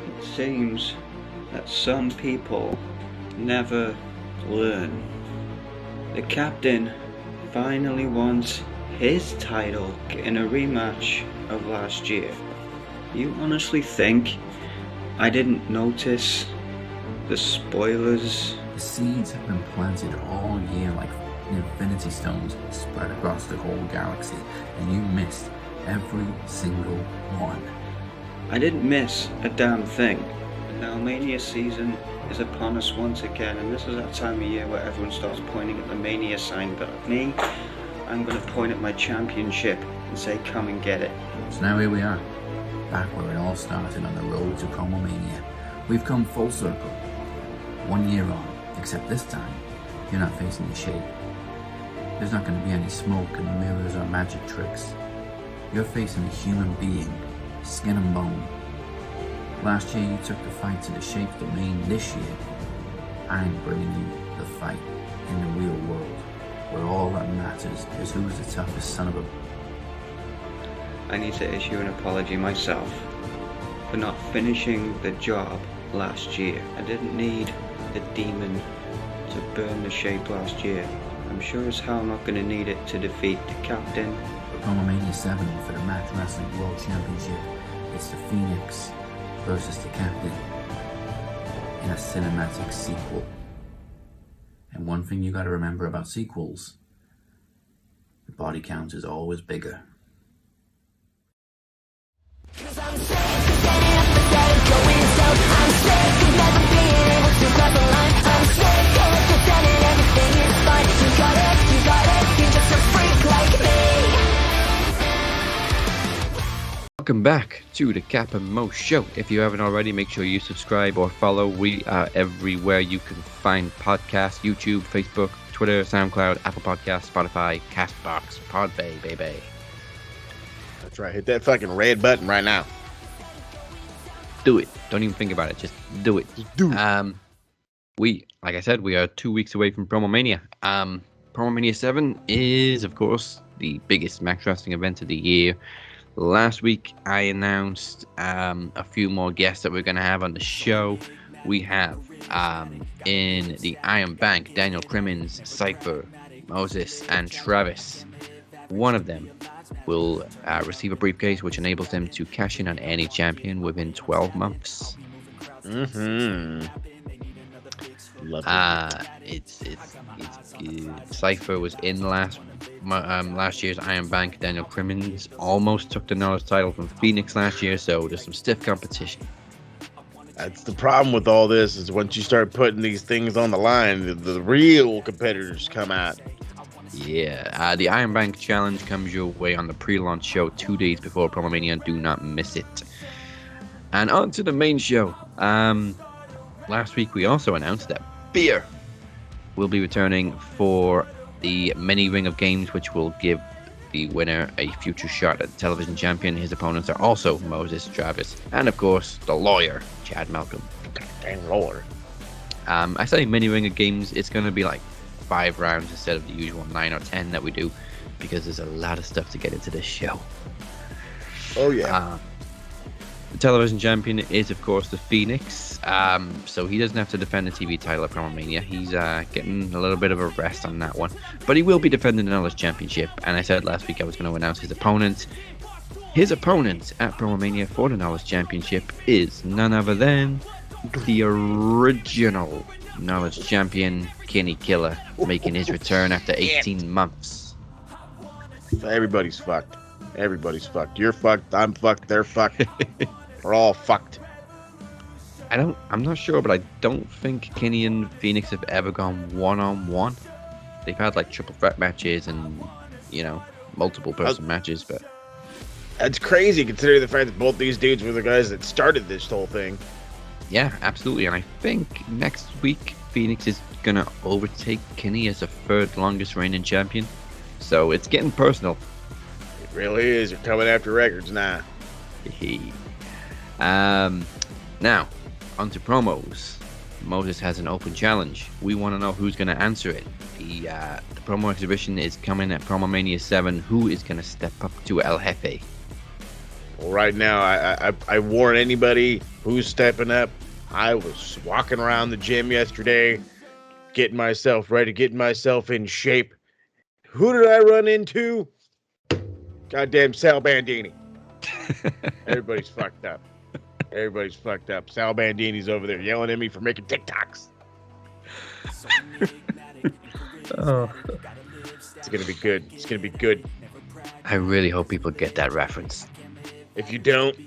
It seems that some people never learn. The captain finally wants his title in a rematch of last year. You honestly think I didn't notice the spoilers? The seeds have been planted all year like infinity stones spread across the whole galaxy, and you missed every single one. I didn't miss a damn thing. The Mania season is upon us once again, and this is that time of year where everyone starts pointing at the Mania sign, but me, I'm going to point at my championship and say, come and get it. So now here we are, back where it all started on the road to PromoMania. We've come full circle, 1 year on, except this time, you're not facing the shape. There's not going to be any smoke and mirrors or magic tricks. You're facing a human being, skin and bone. Last year you took the fight to the shape domain. This year, I'm bringing you the fight in the real world, where all that matters is who's the toughest son of a... I need to issue an apology myself for not finishing the job last year. I didn't need the demon to burn the shape last year, I'm sure as hell not going to need it to defeat the captain. PromoMania 7 for the Match Wrestling World Championship. It's the Phoenix versus the Captain in a cinematic sequel. And one thing you gotta remember about sequels, the body count is always bigger. Cause I'm sick of standing up beside it going south. I'm sick of never being able to cross the line. I'm sick of pretending everything is fine. You got it, you're just a freak like me. Welcome back to the Cap and Mo Show. If you haven't already, make sure you subscribe or follow. We are everywhere you can find podcasts: YouTube, Facebook, Twitter, SoundCloud, Apple Podcasts, Spotify, Castbox, Podbay, baby. That's right. Hit that fucking red button right now. Do it. Don't even think about it. Just do it. Just do it. Like I said, we are 2 weeks away from PromoMania. PromoMania 7 is, of course, the biggest match wrestling event of the year. Last week, I announced a few more guests that we're going to have on the show. We have in the Iron Bank, Daniel Crimmins, Cypher, Moses, and Travis. One of them will receive a briefcase which enables them to cash in on any champion within 12 months. It's Cypher was in last year's Iron Bank. Daniel Crimmins almost took the Knowledge title from Phoenix last year, so there's some stiff competition. That's the problem with all this, is once you start putting these things on the line, the real competitors come out. Yeah, the Iron Bank Challenge comes your way on the pre-launch show 2 days before PromoMania. Do not miss it. And on to the main show. Last week we also announced that Beer will be returning for the mini ring of games, which will give the winner a future shot at the television champion. His opponents are also Moses, Travis, and of course the lawyer, Chad Malcolm. Dang lord. I say mini ring of games, it's going to be like 5 rounds instead of the usual 9 or 10 that we do, because there's a lot of stuff to get into this show. Oh yeah. The television champion is of course the Phoenix, so he doesn't have to defend the TV title at PromoMania. He's getting a little bit of a rest on that one, but he will be defending the Knowledge Championship. And I said last week I was going to announce his opponent. His opponent at PromoMania for the Knowledge Championship is none other than the original Knowledge Champion, Kenny Killer, making his return after 18 months. Everybody's fucked. Everybody's fucked. You're fucked. I'm fucked. They're fucked. We're all fucked. I'm not sure, but I don't think Kenny and Phoenix have ever gone one-on-one. They've had like triple threat matches and, multiple person matches, but that's crazy considering the fact that both these dudes were the guys that started this whole thing. Yeah, absolutely. And I think next week Phoenix is gonna overtake Kenny as the third longest reigning champion. So it's getting personal. It really is. You're coming after records now. Now, on to promos. Moses has an open challenge. We want to know who's going to answer it. The promo exhibition is coming at PromoMania 7. Who is going to step up to El Jefe? Well, right now, I warn anybody who's stepping up. I was walking around the gym yesterday, getting myself ready, getting myself in shape. Who did I run into? Goddamn Sal Bandini. Everybody's fucked up. Everybody's fucked up. Sal Bandini's over there yelling at me for making TikToks. Oh. It's gonna be good. It's gonna be good. I really hope people get that reference. If you don't,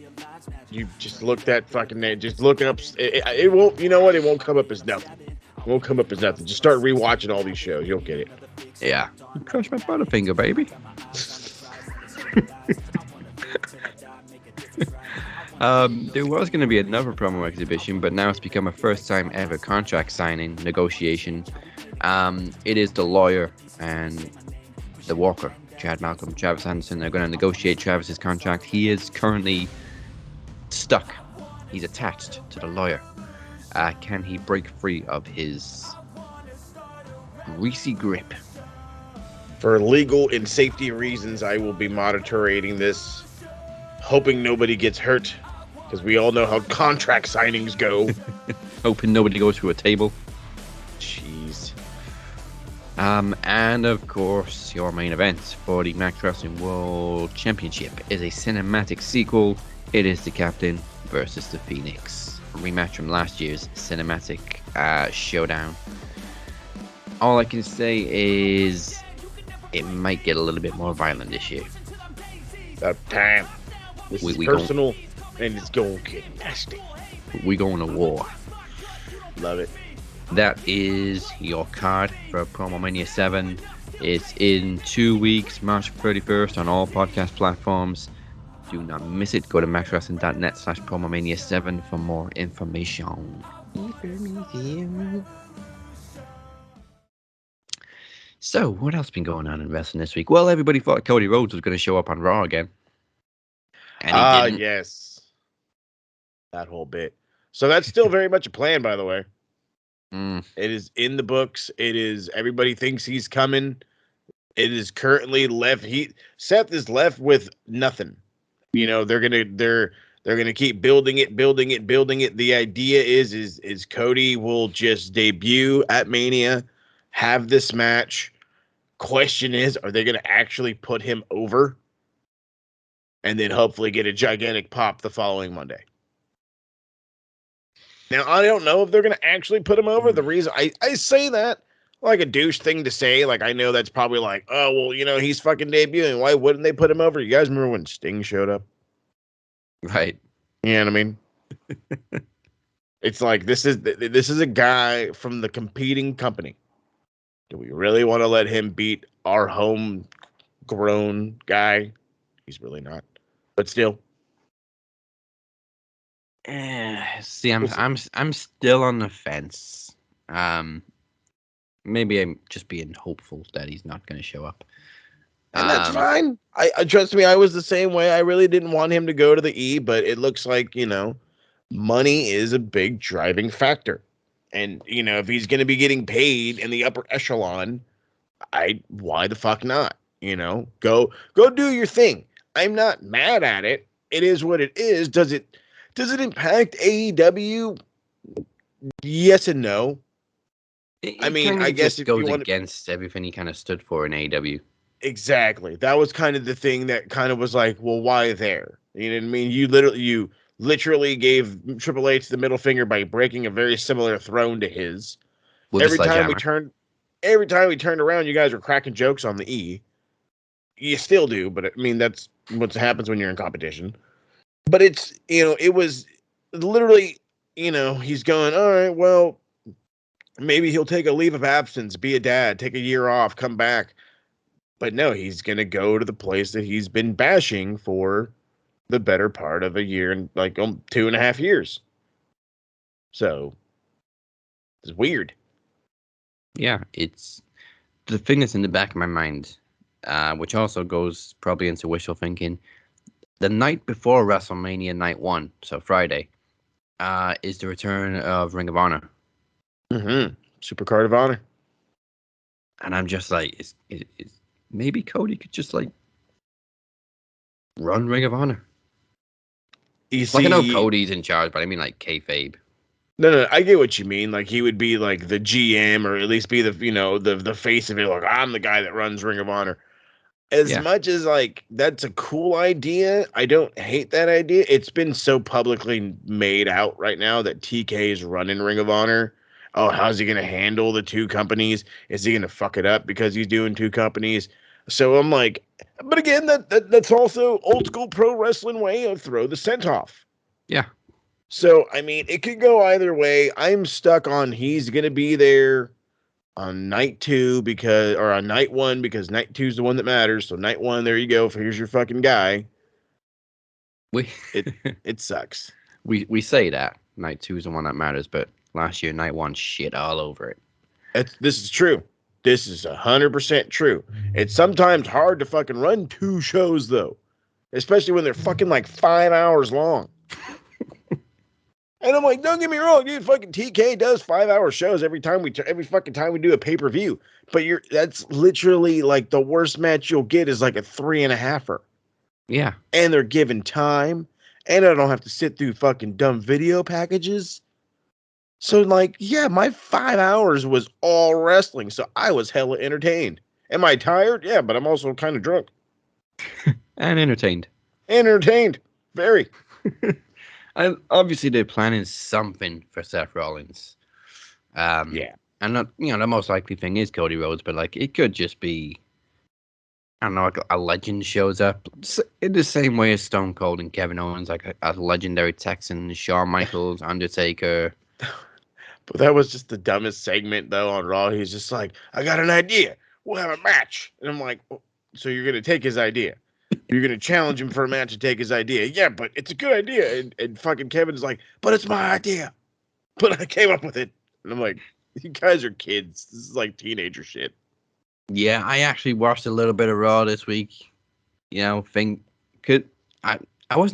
you just look that fucking name. Just look up. It won't. You know what? It won't come up as nothing. It won't come up as nothing. Just start rewatching all these shows. You'll get it. Yeah. Crush my butterfinger, baby. There was going to be another promo exhibition, but now it's become a first time ever contract signing negotiation. It is the lawyer and the walker, Chad Malcolm, Travis Anderson. They're going to negotiate Travis's contract. He is currently stuck. He's attached to the lawyer. Can he break free of his greasy grip? For legal and safety reasons, I will be monitoring this, hoping nobody gets hurt, because we all know how contract signings go. Hoping nobody goes through a table. Jeez. And of course, your main event for the Max Wrestling World Championship is a cinematic sequel. It is the Captain versus the Phoenix, a rematch from last year's cinematic showdown. All I can say is it might get a little bit more violent this year. About time. This is personal, and it's going to get nasty. We going to war. Love it. That is your card for PromoMania 7. It's in 2 weeks, March 31st, on all podcast platforms. Do not miss it. Go to maxwrestling.net/PromoMania 7 for more information. So, what else been going on in wrestling this week? Well, everybody thought Cody Rhodes was going to show up on Raw again. And he didn't. Yes. That whole bit. So that's still very much a plan, by the way. It is in the books. It is, everybody thinks he's coming. It is currently left. Seth is left with nothing. You know, they're gonna keep building it. The idea is Cody will just debut at Mania, have this match. Question is, are they gonna actually put him over? And then hopefully get a gigantic pop the following Monday. Now, I don't know if they're going to actually put him over. The reason I say that, like a douche thing to say, like I know that's probably like, oh, well, you know, he's fucking debuting. Why wouldn't they put him over? You guys remember when Sting showed up? Right. You know what I mean? It's like, this is a guy from the competing company. Do we really want to let him beat our homegrown guy? He's really not. But still. See, I'm still on the fence. Maybe I'm just being hopeful that he's not going to show up. And that's fine. I trust me, I was the same way. I really didn't want him to go to the E, but it looks like, you know, money is a big driving factor. And, you know, if he's going to be getting paid in the upper echelon, why the fuck not? You know, go do your thing. I'm not mad at it. It is what it is. Does it impact AEW? Yes and no. I mean, I guess if goes you want against everything he kind of stood for in AEW. Exactly. That was kind of the thing that kind of was like, well, why there? You know what I mean? You literally gave Triple H the middle finger by breaking a very similar throne to his. Every time we turned around, you guys were cracking jokes on the E. You still do, but I mean, that's what happens when you're in competition. But it's, you know, it was literally, you know, he's going, all right, well, maybe he'll take a leave of absence, be a dad, take a year off, come back. But no, he's going to go to the place that he's been bashing for the better part of a year and like 2.5 years. So it's weird. Yeah, it's the thing that's in the back of my mind, which also goes probably into wishful thinking. The night before WrestleMania Night 1, so Friday, is the return of Ring of Honor. Mm-hmm. Supercard of Honor. And I'm just like, is maybe Cody could just like run Ring of Honor. You see, like I know Cody's in charge, but I mean like kayfabe. No, I get what you mean. Like he would be like the GM, or at least be the, you know, the face of it. Like, I'm the guy that runs Ring of Honor. As much as like that's a cool idea, I don't hate that idea. It's been so publicly made out right now that TK is running Ring of Honor. Oh, how's he going to handle the two companies? Is he going to fuck it up because he's doing two companies? So I'm like, but again, that's also old school pro wrestling way of throw the scent off. Yeah. So, I mean, it could go either way. I'm stuck on he's going to be there on night 2 or on night 1 because night 2 is the one that matters. So night 1, there you go. Here's your fucking guy. It sucks. We say that night 2 is the one that matters, but last year night 1 shit all over it. This is true. This is 100% true. It's sometimes hard to fucking run 2 shows though, especially when they're fucking like 5 hours long. And I'm like, don't get me wrong, dude. Fucking TK does 5-hour shows every fucking time we do a pay-per-view. But that's literally like the worst match you'll get is like a 3.5-er. Yeah. And they're given time, and I don't have to sit through fucking dumb video packages. So, like, yeah, my 5 hours was all wrestling, so I was hella entertained. Am I tired? Yeah, but I'm also kind of drunk. And entertained. Entertained. Very. Obviously, they're planning something for Seth Rollins. Yeah. And not, the most likely thing is Cody Rhodes, but like it could just be, I don't know, like a legend shows up in the same way as Stone Cold and Kevin Owens, like a legendary Texan, Shawn Michaels, Undertaker. But that was just the dumbest segment, though, on Raw. He's just like, I got an idea. We'll have a match. And I'm like, "Oh, so you're going to take his idea? You're going to challenge him for a match and take his idea? Yeah, but it's a good idea. And fucking Kevin's like, but it's my idea. But I came up with it. And I'm like, you guys are kids. This is like teenager shit. Yeah, I actually watched a little bit of Raw this week. I wasn't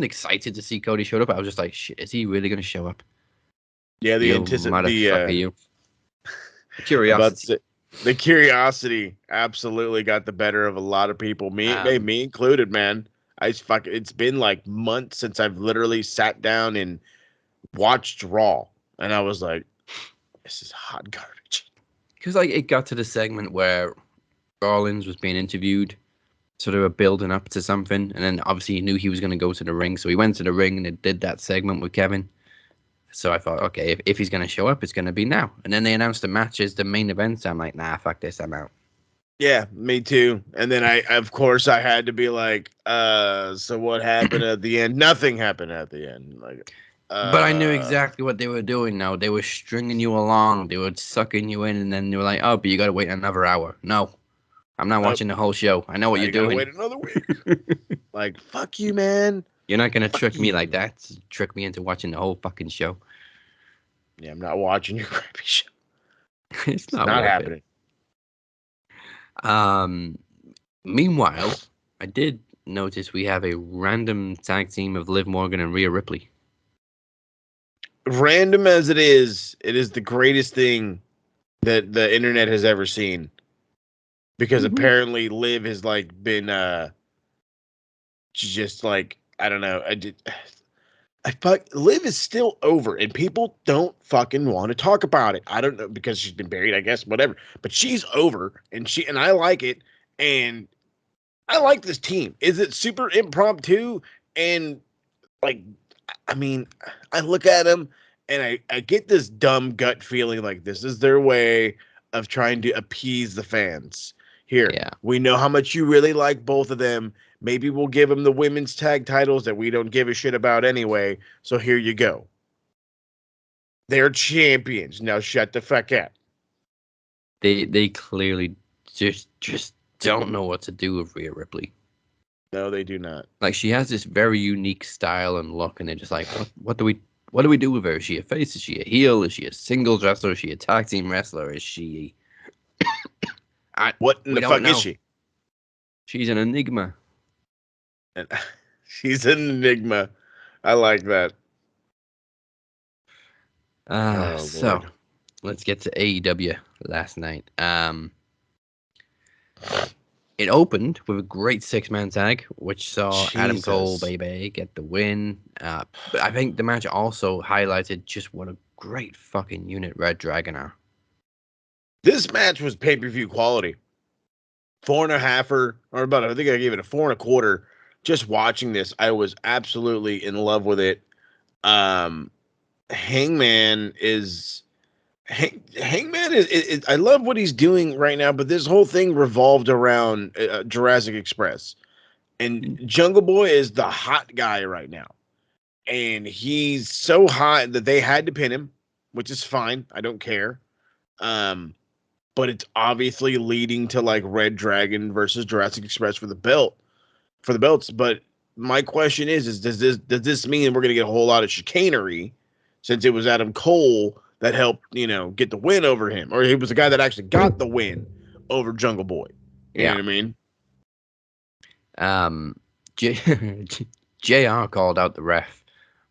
excited to see Cody show up. I was just like, shit, is he really going to show up? Yeah, Motherfucker, you. About Curiosity. the curiosity absolutely got the better of a lot of people, me included, man. It's been like months since I've literally sat down and watched Raw, and I was like, this is hot garbage. Because like it got to the segment where Rollins was being interviewed, so they were building up to something, and then obviously he knew he was going to go to the ring, so he went to the ring and it did that segment with Kevin. So I thought, okay, if he's going to show up, it's going to be now. And then they announced the match as the main event, so I'm like, nah, fuck this, I'm out. Yeah, me too. And then I had to be like, so what happened at the end? Nothing happened at the end. Like, but I knew exactly what they were doing now. They were stringing you along. They were sucking you in, and then they were like, oh, but you got to wait another hour. No, I'm not watching the whole show. I know what you're doing. Wait another week. Like, fuck you, man. You're not going to trick me like that. Trick me into watching the whole fucking show. Yeah, I'm not watching your crappy show. It's not happening. Meanwhile, I did notice we have a random tag team of Liv Morgan and Rhea Ripley. Random as it is the greatest thing that the internet has ever seen. Because apparently Liv has like been just like, I don't know. Liv is still over, and people don't fucking want to talk about it. I don't know, because she's been buried, I guess, whatever. But she's over, and I like it, and I like this team. Is it super impromptu? And like, I mean, I look at them, and I get this dumb gut feeling like this is their way of trying to appease the fans. Here, we know how much you really like both of them. Maybe we'll give them the women's tag titles that we don't give a shit about anyway. So here you go. They're champions. Now shut the fuck up. They clearly just don't know what to do with Rhea Ripley. No, they do not. Like, she has this very unique style and look, and they're just like, what do we do with her? Is she a face? Is she a heel? Is she a singles wrestler? Is she a tag team wrestler? Is she what in the fuck is she? She's an enigma. She's an enigma. I like that. So let's get to AEW last night. It opened with a great 6-man tag, which saw Adam Cole, baby, get the win. But I think the match also highlighted just what a great fucking unit Red Dragon are. This match was pay-per-view quality. 4.5 or about, I think I gave it a 4.25. Just watching this, I was absolutely in love with it. Hangman is I love what he's doing right now, but this whole thing revolved around Jurassic Express. And Jungle Boy is the hot guy right now. And he's so hot that they had to pin him, which is fine. I don't care. But it's obviously leading to like Red Dragon versus Jurassic Express for the belts. But my question is does this mean we're going to get a whole lot of chicanery, since it was Adam Cole that helped, get the win over him, or he was the guy that actually got the win over Jungle Boy? You know what I mean? JR called out the ref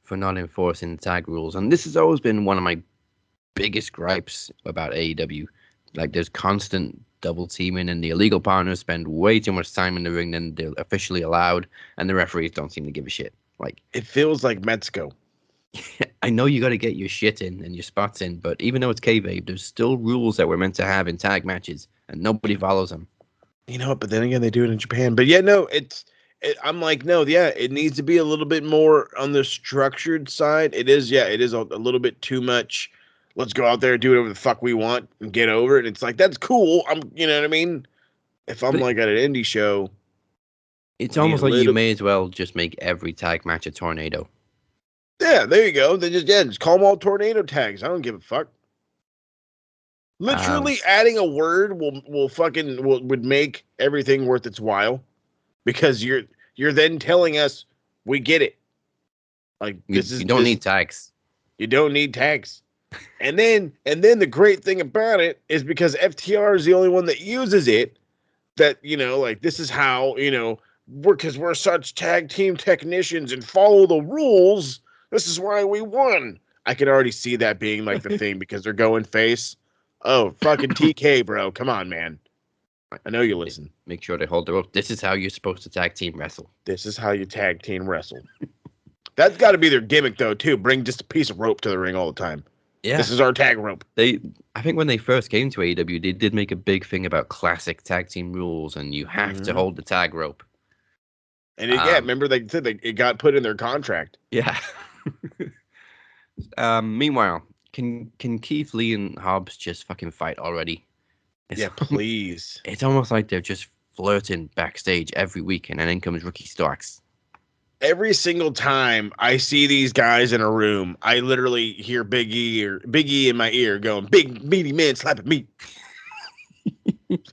for not enforcing the tag rules, and this has always been one of my biggest gripes about AEW. Like, there's constant double teaming, and the illegal partners spend way too much time in the ring than they're officially allowed, and the referees don't seem to give a shit. Like, it feels like Mexico. I know you got to get your shit in and your spots in, but even though it's kayfabe, there's still rules that we're meant to have in tag matches, and nobody follows them. You know, but then again, they do it in Japan. But yeah, no, I'm like, no, yeah, it needs to be a little bit more on the structured side. It is, yeah, it is a little bit too much. Let's go out there and do whatever the fuck we want and get over it. It's like, that's cool. You know what I mean? If I'm But like at an indie show, it's I need almost a like you little, may as well just make every tag match a tornado. yeah, there you go. Then just call them all tornado tags. I don't give a fuck. Literally adding a word would make everything worth its while, because you're then telling us we get it. Like You don't need tags. You don't need tags. And then the great thing about it is, because FTR is the only one that uses it, that, you know, like, this is how, you know, we're such tag team technicians and follow the rules. This is why we won. I can already see that being like the thing, because they're going face. Oh, fucking TK, bro. Come on, man. I know you listen. Make sure they hold the rope. This is how you're supposed to tag team wrestle. This is how you tag team wrestle. That's got to be their gimmick, though, too. Bring just a piece of rope to the ring all the time. Yeah. This is our tag rope. I think when they first came to AEW, they did make a big thing about classic tag team rules, and you have to hold the tag rope. And yeah, remember they said it got put in their contract. Yeah. Meanwhile, can Keith Lee and Hobbs just fucking fight already? Yeah, please. It's almost like they're just flirting backstage every week, and then in comes Ricky Starks. Every single time I see these guys in a room, I literally hear Big E in my ear going, "Big meaty man slapping meat."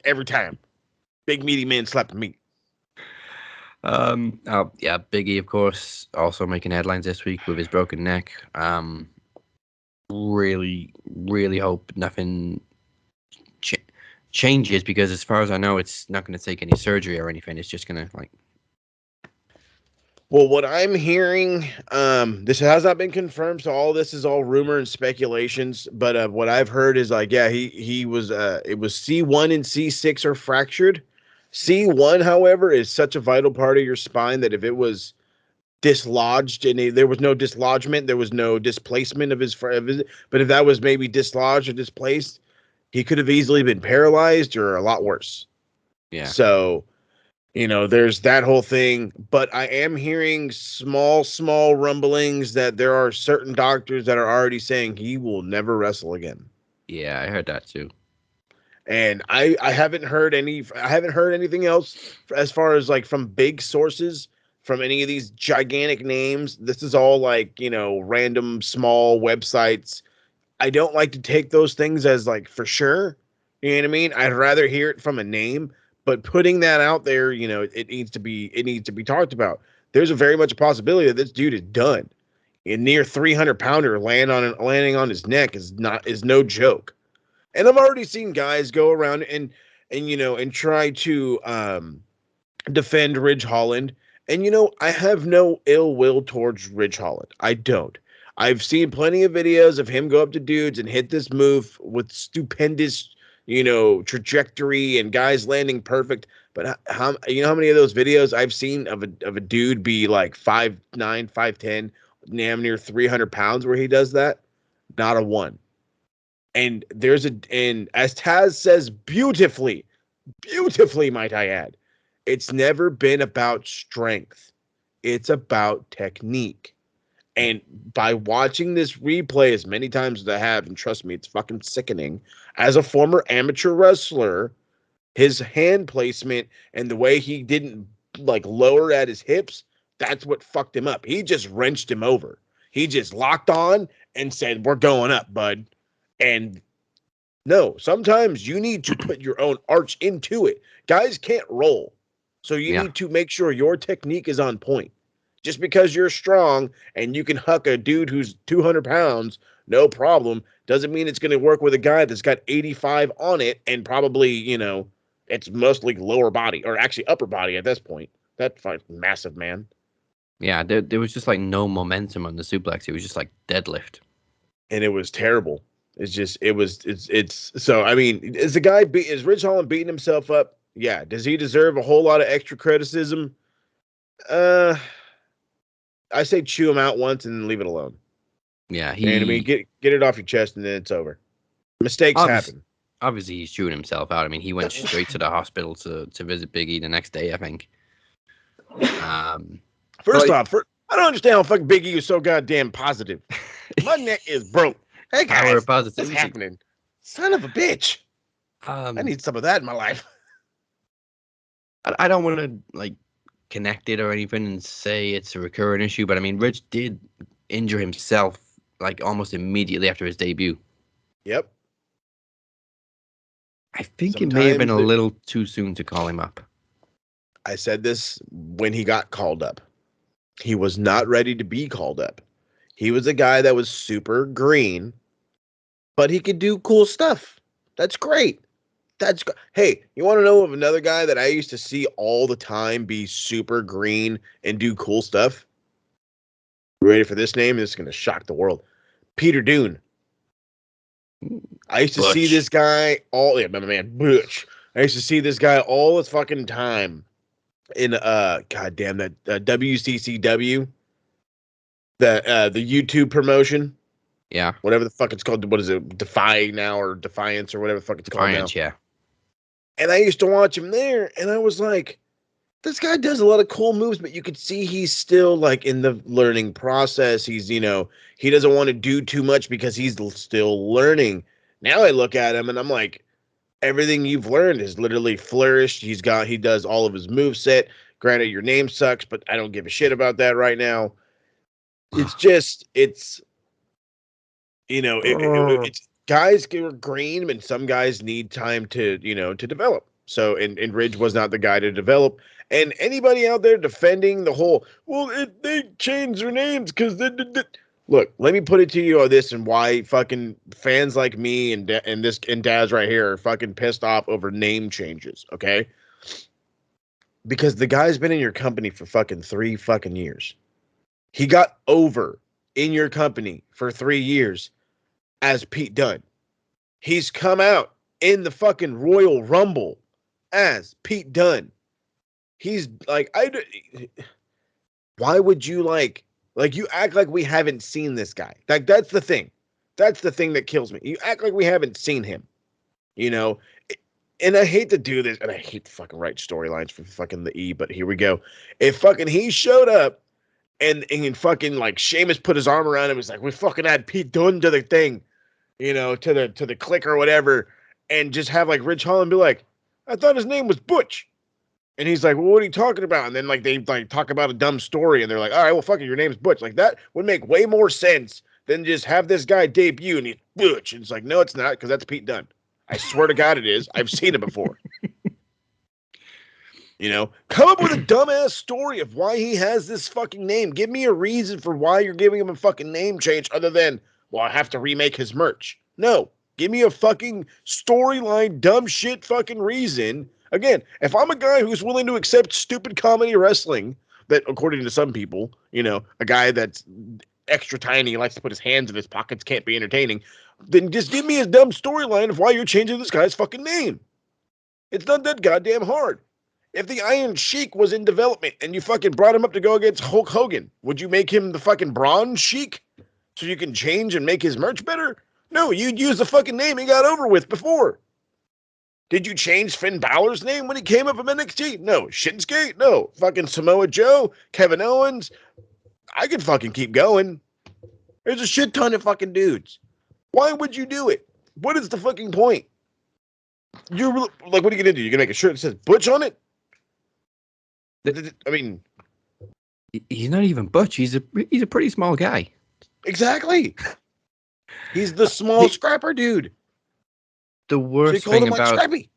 Every time, big meaty man slapping meat. Yeah, Big E, of course, also making headlines this week with his broken neck. Really, really hope nothing changes, because as far as I know, it's not going to take any surgery or anything. It's just going to, like... Well, what I'm hearing, this has not been confirmed, so all this is all rumor and speculations. But what I've heard is, like, yeah, he was it was C1 and C6 are fractured. C1, however, is such a vital part of your spine that if it was dislodged and there was no dislodgement, there was no displacement of his, but if that was maybe dislodged or displaced, he could have easily been paralyzed or a lot worse. Yeah. So, you know, there's that whole thing. But I am hearing small rumblings that there are certain doctors that are already saying he will never wrestle again. Yeah, I heard that too. And I haven't heard anything else as far as, like, from big sources, from any of these gigantic names. This is all, like, you know, random small websites. I don't like to take those things as, like, for sure. You know what I mean? I'd rather hear it from a name, but putting that out there, you know, it needs to be talked about. There's a very much a possibility that this dude is done. A near 300-pounder landing on his neck is no joke. And I've already seen guys go around and you know, and try to defend Ridge Holland. And, you know, I have no ill will towards Ridge Holland. I don't. I've seen plenty of videos of him go up to dudes and hit this move with stupendous, you know, trajectory and guys landing perfect. But how many of those videos I've seen of a dude be like 5'9", 5'10", damn near 300 pounds where he does that? Not a one. And and as Taz says beautifully, might I add, it's never been about strength. It's about technique. And by watching this replay as many times as I have, and trust me, it's fucking sickening, as a former amateur wrestler, his hand placement and the way he didn't, like, lower at his hips, that's what fucked him up. He just wrenched him over. He just locked on and said, "We're going up, bud." And no, sometimes you need to put your own arch into it. Guys can't roll. So you need to make sure your technique is on point. Just because you're strong and you can huck a dude who's 200 pounds, no problem, doesn't mean it's going to work with a guy that's got 85 on it and probably, you know, it's mostly lower body, or actually upper body at this point. That massive man. Yeah, there was just, like, no momentum on the suplex. It was just like deadlift. And it was terrible. So, I mean, is Ridge Holland beating himself up? Yeah. Does he deserve a whole lot of extra criticism? I say chew him out once and then leave it alone. Yeah, You know what I mean? Get it off your chest, and then it's over. Mistakes happen. Obviously, he's chewing himself out. I mean, he went straight to the hospital to visit Big E the next day, I think. First off, I don't understand how fucking Big E is so goddamn positive. My neck is broke. Hey guys, power of what's positivity. happening? Son of a bitch. I need some of that in my life. I don't want to like connect it or anything and say it's a recurring issue, but I mean, Rich did injure himself like almost immediately after his debut. Yep. I think it may have been a little too soon to call him up. I said this when he got called up. He was not ready to be called up. He was a guy that was super green, but he could do cool stuff. That's great. Hey, you want to know of another guy that I used to see all the time be super green and do cool stuff? Ready for this name? This is going to shock the world. Peter Dune. I used to see this guy my man, Butch. I used to see this guy all the fucking time in goddamn that WCCW, the YouTube promotion. Yeah. Whatever the fuck it's called. What is it? Defy now or Defiance or whatever the fuck it's called now. Yeah. And I used to watch him there, and I was like, this guy does a lot of cool moves, but you could see he's still like in the learning process. He's, he doesn't want to do too much because he's still learning. Now I look at him and I'm like, everything you've learned is literally flourished. He does all of his moveset. Granted, your name sucks, but I don't give a shit about that right now. It's just, it's guys get green, and some guys need time to develop. So, and Ridge was not the guy to develop. And anybody out there defending the whole, they changed their names because look, let me put it to you on this and why fucking fans like me and Daz right here are fucking pissed off over name changes, okay? Because the guy's been in your company for fucking 3 fucking years. He got over in your company for 3 years as Pete Dunne. He's come out in the fucking Royal Rumble as Pete Dunne. He's like, why would you you act like we haven't seen this guy? Like, that's the thing. That's the thing that kills me. You act like we haven't seen him, and I hate to do this, and I hate to fucking write storylines for fucking the E, but here we go. If fucking he showed up and fucking like Sheamus put his arm around him, was like, we fucking add Pete Dunne to the thing, to the click or whatever, and just have like Rich Holland be like, I thought his name was Butch. And he's like, well, what are you talking about? And then like they like talk about a dumb story, and they're like, all right, well, fuck it, your name's Butch. Like, that would make way more sense than just have this guy debut and he's Butch. And it's like, no, it's not, because that's Pete Dunne. I swear to God it is. I've seen it before. Come up with a dumbass story of why he has this fucking name. Give me a reason for why you're giving him a fucking name change other than, well, I have to remake his merch. No, give me a fucking storyline, dumb shit fucking reason. Again, if I'm a guy who's willing to accept stupid comedy wrestling, that according to some people, a guy that's extra tiny, likes to put his hands in his pockets, can't be entertaining, then just give me a dumb storyline of why you're changing this guy's fucking name. It's not that goddamn hard. If the Iron Sheik was in development and you fucking brought him up to go against Hulk Hogan, would you make him the fucking Bronze Sheik so you can change and make his merch better? No, you'd use the fucking name he got over with before. Did you change Finn Balor's name when he came up from NXT? No. Shinsuke? No. Fucking Samoa Joe? Kevin Owens? I could fucking keep going. There's a shit ton of fucking dudes. Why would you do it? What is the fucking point? You're like, what are you gonna do? You're gonna make a shirt that says Butch on it? I mean, he's not even Butch. He's a pretty small guy. Exactly. He's the small scrapper dude. The worst thing about I think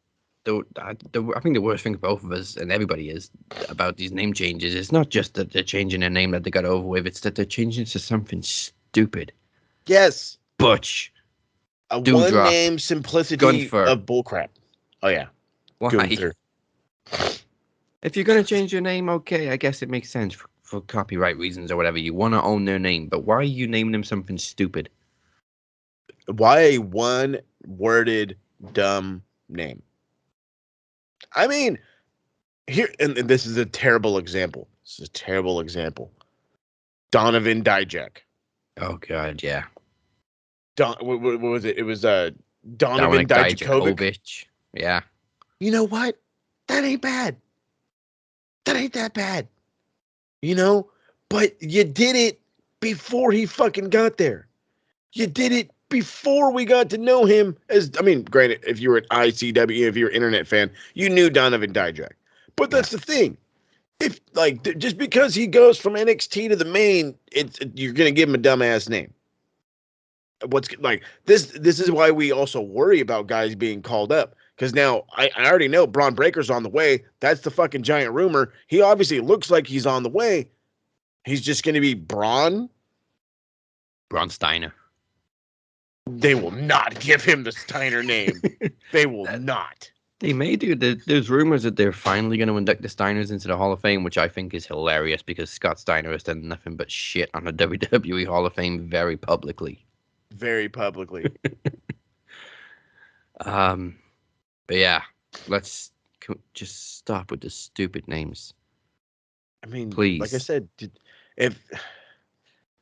the worst thing for both of us and everybody is about these name changes. It's not just that they're changing a name that they got over with. It's that they're changing it to something stupid. Yes. Butch. A one-name simplicity Gunther. of bullcrap. Oh, yeah. Why? Gunther. If you're going to change your name, okay, I guess it makes sense for copyright reasons or whatever. You want to own their name, but why are you naming them something stupid? Why a one-worded dumb name? I mean, here, and this is a terrible example. Donovan Dijak. Oh god, yeah. What was it? It was Donovan Dominic Dijakovic. Dijakovic. Yeah. You know what? That ain't bad. That ain't that bad. You know? But you did it before he fucking got there. You did it before we got to know him as, I mean, granted, if you were an ICW, if you're an internet fan, you knew Donovan Dijak. But that's the thing. If, like, just because he goes from NXT to the main, you're going to give him a dumbass name. What's like this is why we also worry about guys being called up, because now I already know Braun Breaker's on the way. That's the fucking giant rumor. He obviously looks like he's on the way. He's just going to be Braun Steiner. They will not give him the Steiner name. They will not. They may do. There's rumors that they're finally going to induct the Steiners into the Hall of Fame, which I think is hilarious because Scott Steiner has done nothing but shit on the WWE Hall of Fame very publicly. Very publicly. But yeah, let's just stop with the stupid names. I mean, please. Like I said, if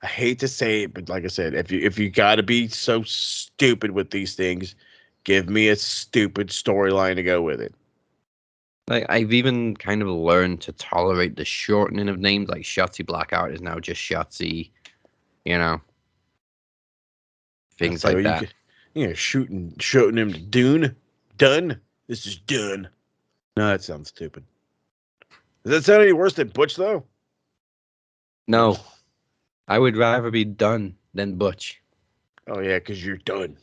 I hate to say it, but like I said, if you got to be so stupid with these things, give me a stupid storyline to go with it. Like I've even kind of learned to tolerate the shortening of names. Like Shotzi Blackheart is now just Shotzi. You know. Things like that. Shooting him to Done. This is done. No, that sounds stupid. Does that sound any worse than Butch, though? No. I would rather be done than Butch. Oh, yeah, because you're done.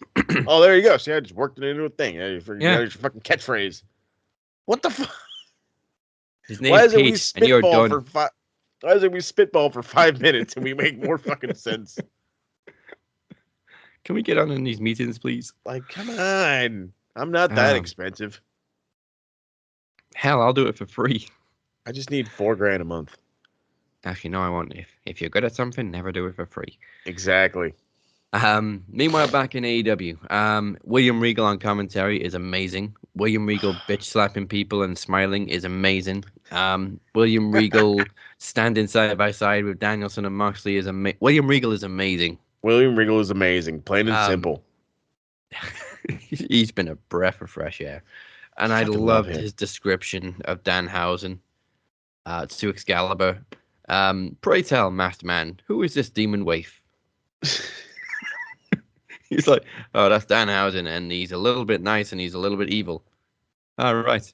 Oh, there you go. See, I just worked it into a thing. There's your fucking catchphrase. What the fuck? His name's Pete, and you're done. Why is it we spitball for 5 minutes and we make more fucking sense? Can we get on in these meetings, please? Like, come on. I'm not that expensive. Hell, I'll do it for free. I just need $4,000 a month. Actually, no, I won't. If you're good at something, never do it for free. Exactly. Meanwhile, back in AEW, William Regal on commentary is amazing. William Regal bitch slapping people and smiling is amazing. William Regal standing side by side with Danielson and Moxley is amazing. William Regal is amazing. William Regal is amazing, plain and simple. He's been a breath of fresh air. And I loved his description of Danhausen to Excalibur. Pray tell, Master Man, who is this demon waif? He's like, oh, that's Danhausen, and he's a little bit nice and he's a little bit evil. All right.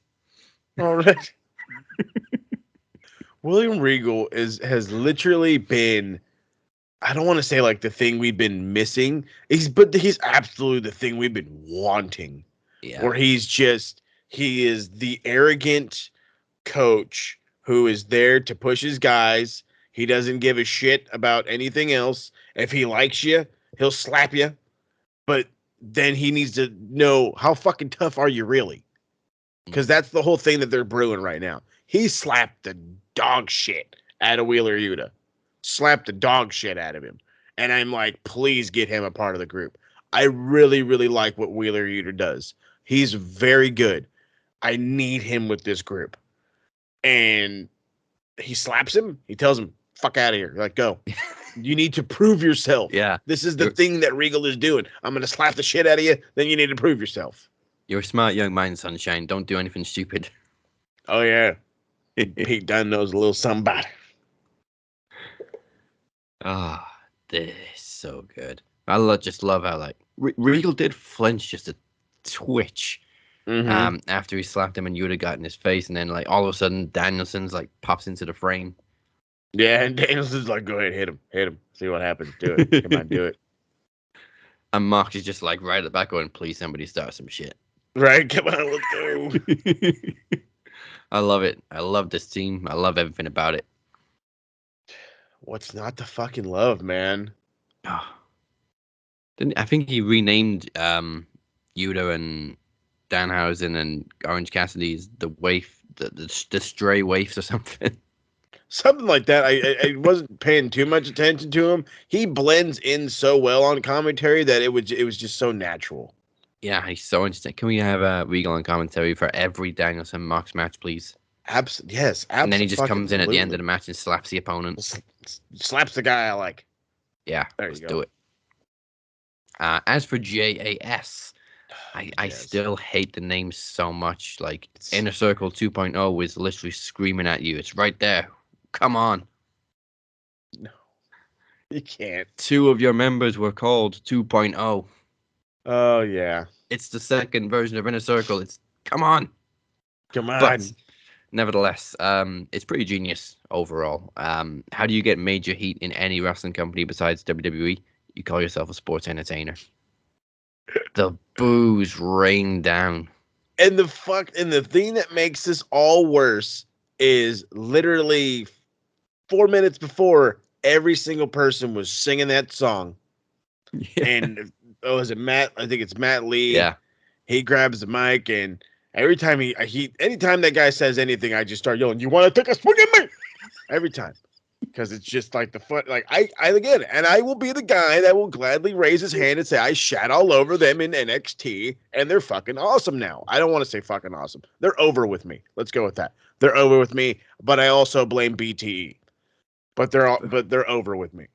William Regal has literally been, I don't want to say like the thing we've been missing, but he's absolutely the thing we've been wanting. Yeah. Where he is the arrogant coach who is there to push his guys. He doesn't give a shit about anything else. If he likes you, he'll slap you. But then he needs to know, how fucking tough are you really? Because that's the whole thing that they're brewing right now. He slapped the dog shit out of Wheeler Yuta. Slapped the dog shit out of him. And I'm like, please get him a part of the group. I really, really like what Wheeler Yuta does. He's very good. I need him with this group. And he slaps him. He tells him, fuck out of here. Like, go. You need to prove yourself. Yeah. This is the thing that Regal is doing. I'm going to slap the shit out of you. Then you need to prove yourself. You're a smart young man, Sunshine. Don't do anything stupid. Oh, yeah. Pete Dunne knows a little somebody. Ah, this is so good. I just love how, like, Regal did flinch just a twitch after he slapped him and Yuta got in his face, and then, like, all of a sudden, Danielson's, like, pops into the frame. Yeah, and Danielson's like, go ahead, hit him. See what happens. Do it. Come on, do it. And Mark is just, like, right at the back going, please, somebody start some shit. Right, come on, let's go. I love it. I love this team. I love everything about it. What's not to fucking love, man? Oh. I think he renamed Yuta and Danhausen and Orange Cassidy as the waif, the stray waifs or something. Something like that. I wasn't paying too much attention to him. He blends in so well on commentary that it was just so natural. Yeah, he's so interesting. Can we have Regal on commentary for every Danielson Mox match, please? Yes, absolutely. And then he just comes in at the end of the match and slaps the opponent. Slaps the guy I like. Yeah, There let's you do go. it. As for JAS, I Yes. still hate the name so much. Like, Inner Circle 2.0 is literally screaming at you. It's right there. Come on. No, you can't. 2 of your members were called 2.0. Oh yeah. It's the second version of Inner Circle. Come on. Come on. But nevertheless, it's pretty genius overall. How do you get major heat in any wrestling company besides WWE? You call yourself a sports entertainer. The boos rain down. And the thing that makes this all worse is literally 4 minutes before every single person was singing that song. Yeah. And is it Matt? I think it's Matt Lee. Yeah. He grabs the mic, and every time anytime that guy says anything, I just start yelling, "You want to take a swing at me?" Every time. Because it's just like the foot, like I again, and I will be the guy that will gladly raise his hand and say I shat all over them in NXT, and they're fucking awesome now. I don't want to say fucking awesome. They're over with me. Let's go with that. They're over with me, but I also blame BTE. But they're over with me.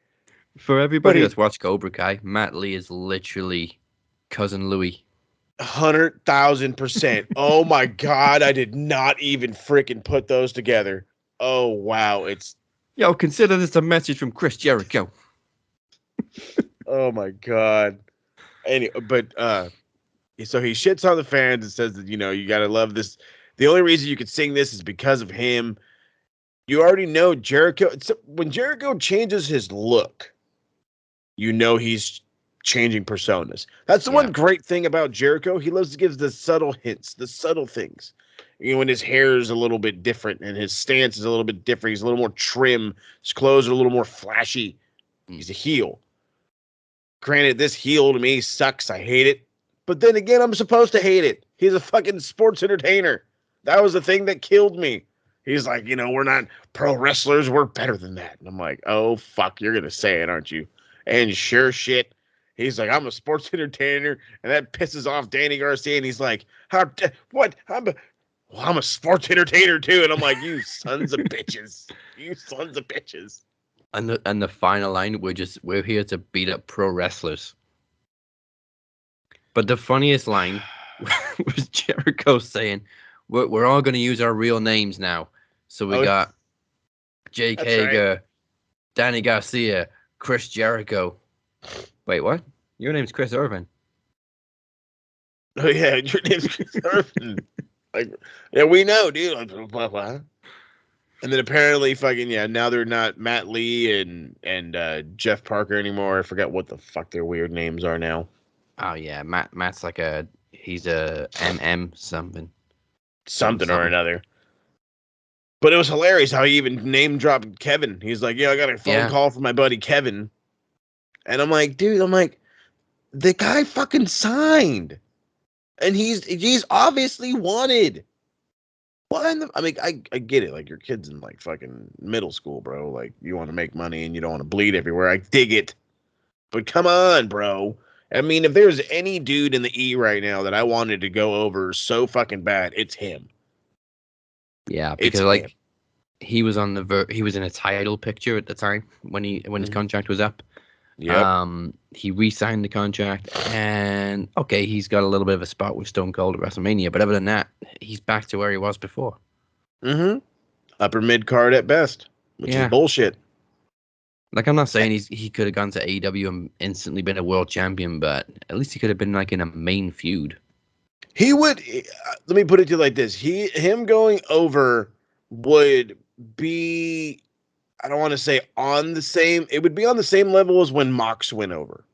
For everybody But that's watched Cobra Kai, Matt Lee is literally cousin Louis. 100,000%. Oh my god, I did not even freaking put those together. Oh wow, Yo, consider this a message from Chris Jericho. oh my god. Anyway, but so he shits on the fans and says that you gotta love this. The only reason you could sing this is because of him. You already know Jericho. When Jericho changes his look, he's changing personas. That's the one great thing about Jericho. He loves to give the subtle hints, the subtle things. When his hair is a little bit different and his stance is a little bit different, he's a little more trim. His clothes are a little more flashy. He's a heel. Granted, this heel to me sucks. I hate it. But then again, I'm supposed to hate it. He's a fucking sports entertainer. That was the thing that killed me. He's like, we're not pro wrestlers. We're better than that. And I'm like, oh, fuck, you're going to say it, aren't you? And sure shit. He's like, I'm a sports entertainer. And that pisses off Danny Garcia. And he's like, what? I'm a sports entertainer too. And I'm like, you sons of bitches. You sons of bitches. And the final line, we're here to beat up pro wrestlers. But the funniest line was Jericho saying, we're all going to use our real names now. So we got Jake Hager, Danny Garcia, Chris Jericho. Wait, what? Your name's Chris Irvin. Oh yeah, your name's Chris Irvin. Like, yeah, we know, dude. Like, blah, blah. And then apparently, now they're not Matt Lee and Jeff Parker anymore. I forgot what the fuck their weird names are now. Oh yeah, Matt's like he's a MM something or another. But it was hilarious how he even name dropped Kevin. He's like, I got a phone call from my buddy Kevin. And I'm like, dude, the guy fucking signed. And he's obviously wanted. What? I get it. Like, your kid's in like fucking middle school, bro. Like, you want to make money and you don't want to bleed everywhere. I dig it. But come on, bro. I mean, if there's any dude in the E right now that I wanted to go over so fucking bad, it's him. Yeah, because he was he was in a title picture at the time when his contract was up. Yeah. He re-signed the contract, and he's got a little bit of a spot with Stone Cold at WrestleMania, but other than that, he's back to where he was before. Mm-hmm. Upper mid card at best, which is bullshit. Like, I'm not saying he could have gone to AEW and instantly been a world champion, but at least he could have been like in a main feud. He would. Let me put it to you like this: him going over would be. I don't want to say on the same. It would be on the same level as when Mox went over.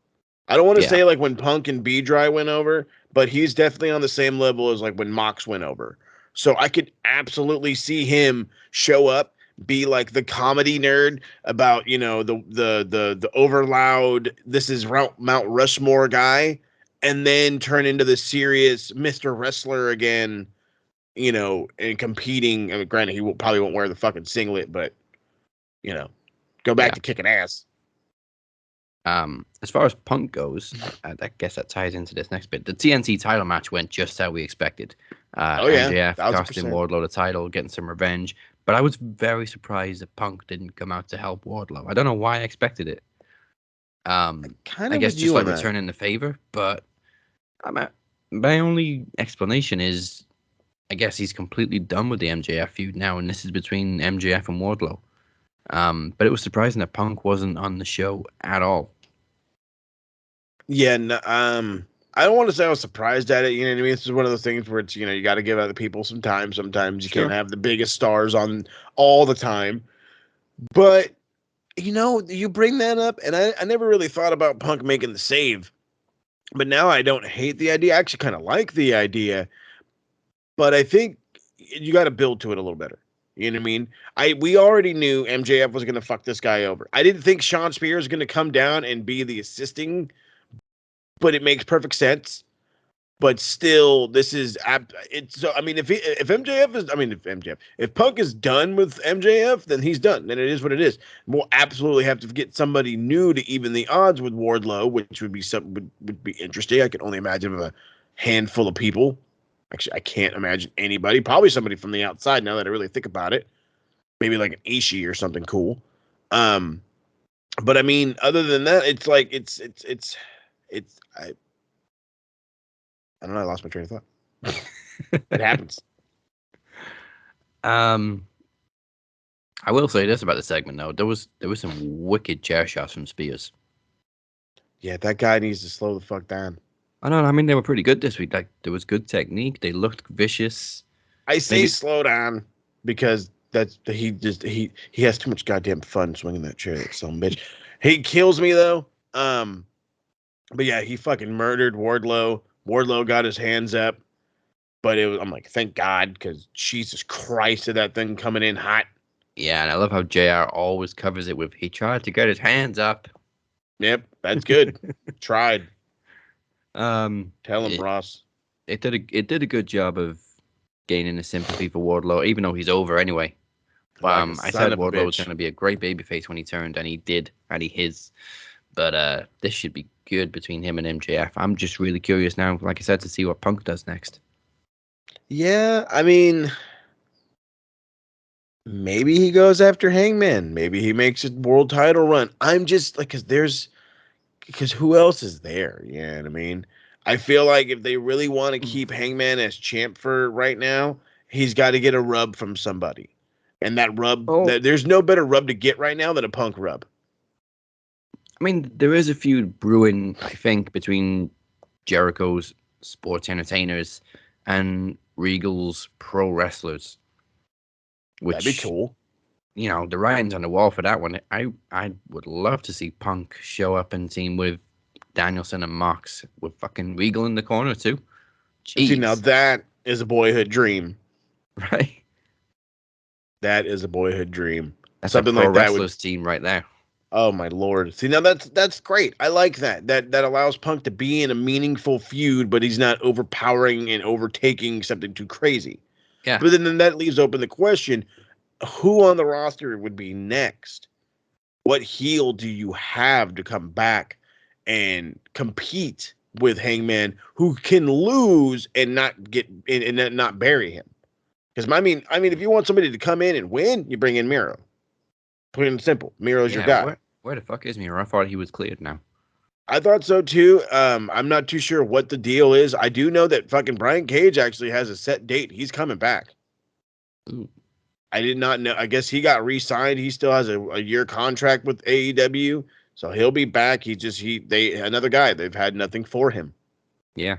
I don't want to say like when Punk and B-Dry went over, but he's definitely on the same level as like when Mox went over. So I could absolutely see him show up, be like the comedy nerd about the over loud. This is Mount Rushmore guy, and then turn into the serious Mr. Wrestler again. And competing. I mean, granted, he probably won't wear the fucking singlet, but. Go back to kicking ass. As far as Punk goes, I guess that ties into this next bit. The TNT title match went just how we expected. MJF costing Wardlow the title, getting some revenge. But I was very surprised that Punk didn't come out to help Wardlow. I don't know why I expected it. Kind I of guess with just you like on that. returning the favor. But my only explanation is, I guess he's completely done with the MJF feud now, and this is between MJF and Wardlow. But it was surprising that Punk wasn't on the show at all. Yeah, no, I don't want to say I was surprised at it. You know what I mean? This is one of those things where it's, you got to give other people some time. Sometimes you Sure. can't have the biggest stars on all the time. But, you bring that up, and I never really thought about Punk making the save. But now I don't hate the idea. I actually kind of like the idea. But I think you got to build to it a little better. You know what I mean? We already knew MJF was going to fuck this guy over. I didn't think Sean Spears was going to come down and be the assisting, but it makes perfect sense. But still, this is it's so. I mean, if MJF is, I mean, if Punk is done with MJF, then he's done. Then it is what it is. We'll absolutely have to get somebody new to even the odds with Wardlow, which would be something would be interesting. I can only imagine of a handful of people. Actually, I can't imagine anybody. Probably somebody from the outside. Now that I really think about it, maybe like an Ishii or something cool. But I mean, other than that, it's like it's I don't know. I lost my train of thought. It happens. I will say this about the segment though. There was some wicked chair shots from Spears. Yeah, that guy needs to slow the fuck down. I know. I mean, they were pretty good this week. Like there was good technique. They looked vicious. I say slow down because he has too much goddamn fun swinging that chair. That son of a bitch. He kills me though. But yeah, he fucking murdered Wardlow. Wardlow got his hands up, but I'm like, thank God, because Jesus Christ, did that thing coming in hot. Yeah, and I love how JR always covers it with he tried to get his hands up. Yep, that's good. Tried. Tell him, Ross. It did a good job of gaining the sympathy for Wardlow, even though he's over anyway. I said Wardlow was going to be a great babyface when he turned, and he did, and he is. But this should be good between him and MJF. I'm just really curious now, like I said, to see what Punk does next. Yeah, I mean, maybe he goes after Hangman. Maybe he makes a world title run. I'm just like, because who else is there? You know what I mean? I feel like if they really want to keep Hangman as champ for right now, he's got to get a rub from somebody. And that rub, there's no better rub to get right now than a Punk rub. I mean, there is a feud brewing, I think, between Jericho's sports entertainers and Regal's pro wrestlers. That'd be cool. You know, the writing's on the wall for that one. I would love to see Punk show up and team with Danielson and Mox with fucking Regal in the corner too. Jeez. See, now that is a boyhood dream. Right? That is a boyhood dream. That's something a pro like that wrestlers team right there. Oh my Lord. See, now that's great. I like that. That allows Punk to be in a meaningful feud, but he's not overpowering and overtaking something too crazy. Yeah. But then that leaves open the question, who on the roster would be next? What heel do you have to come back and compete with Hangman who can lose and not get and not bury him? Because I mean, if you want somebody to come in and win, you bring in Miro. Plain and simple. Miro's your guy. Where the fuck is Miro? I thought he was cleared now. I thought so too. I'm not too sure what the deal is. I do know that fucking Brian Cage actually has a set date. He's coming back. Ooh. I did not know. I guess he got re-signed. He still has a year contract with AEW, so he'll be back. Another guy. They've had nothing for him. Yeah.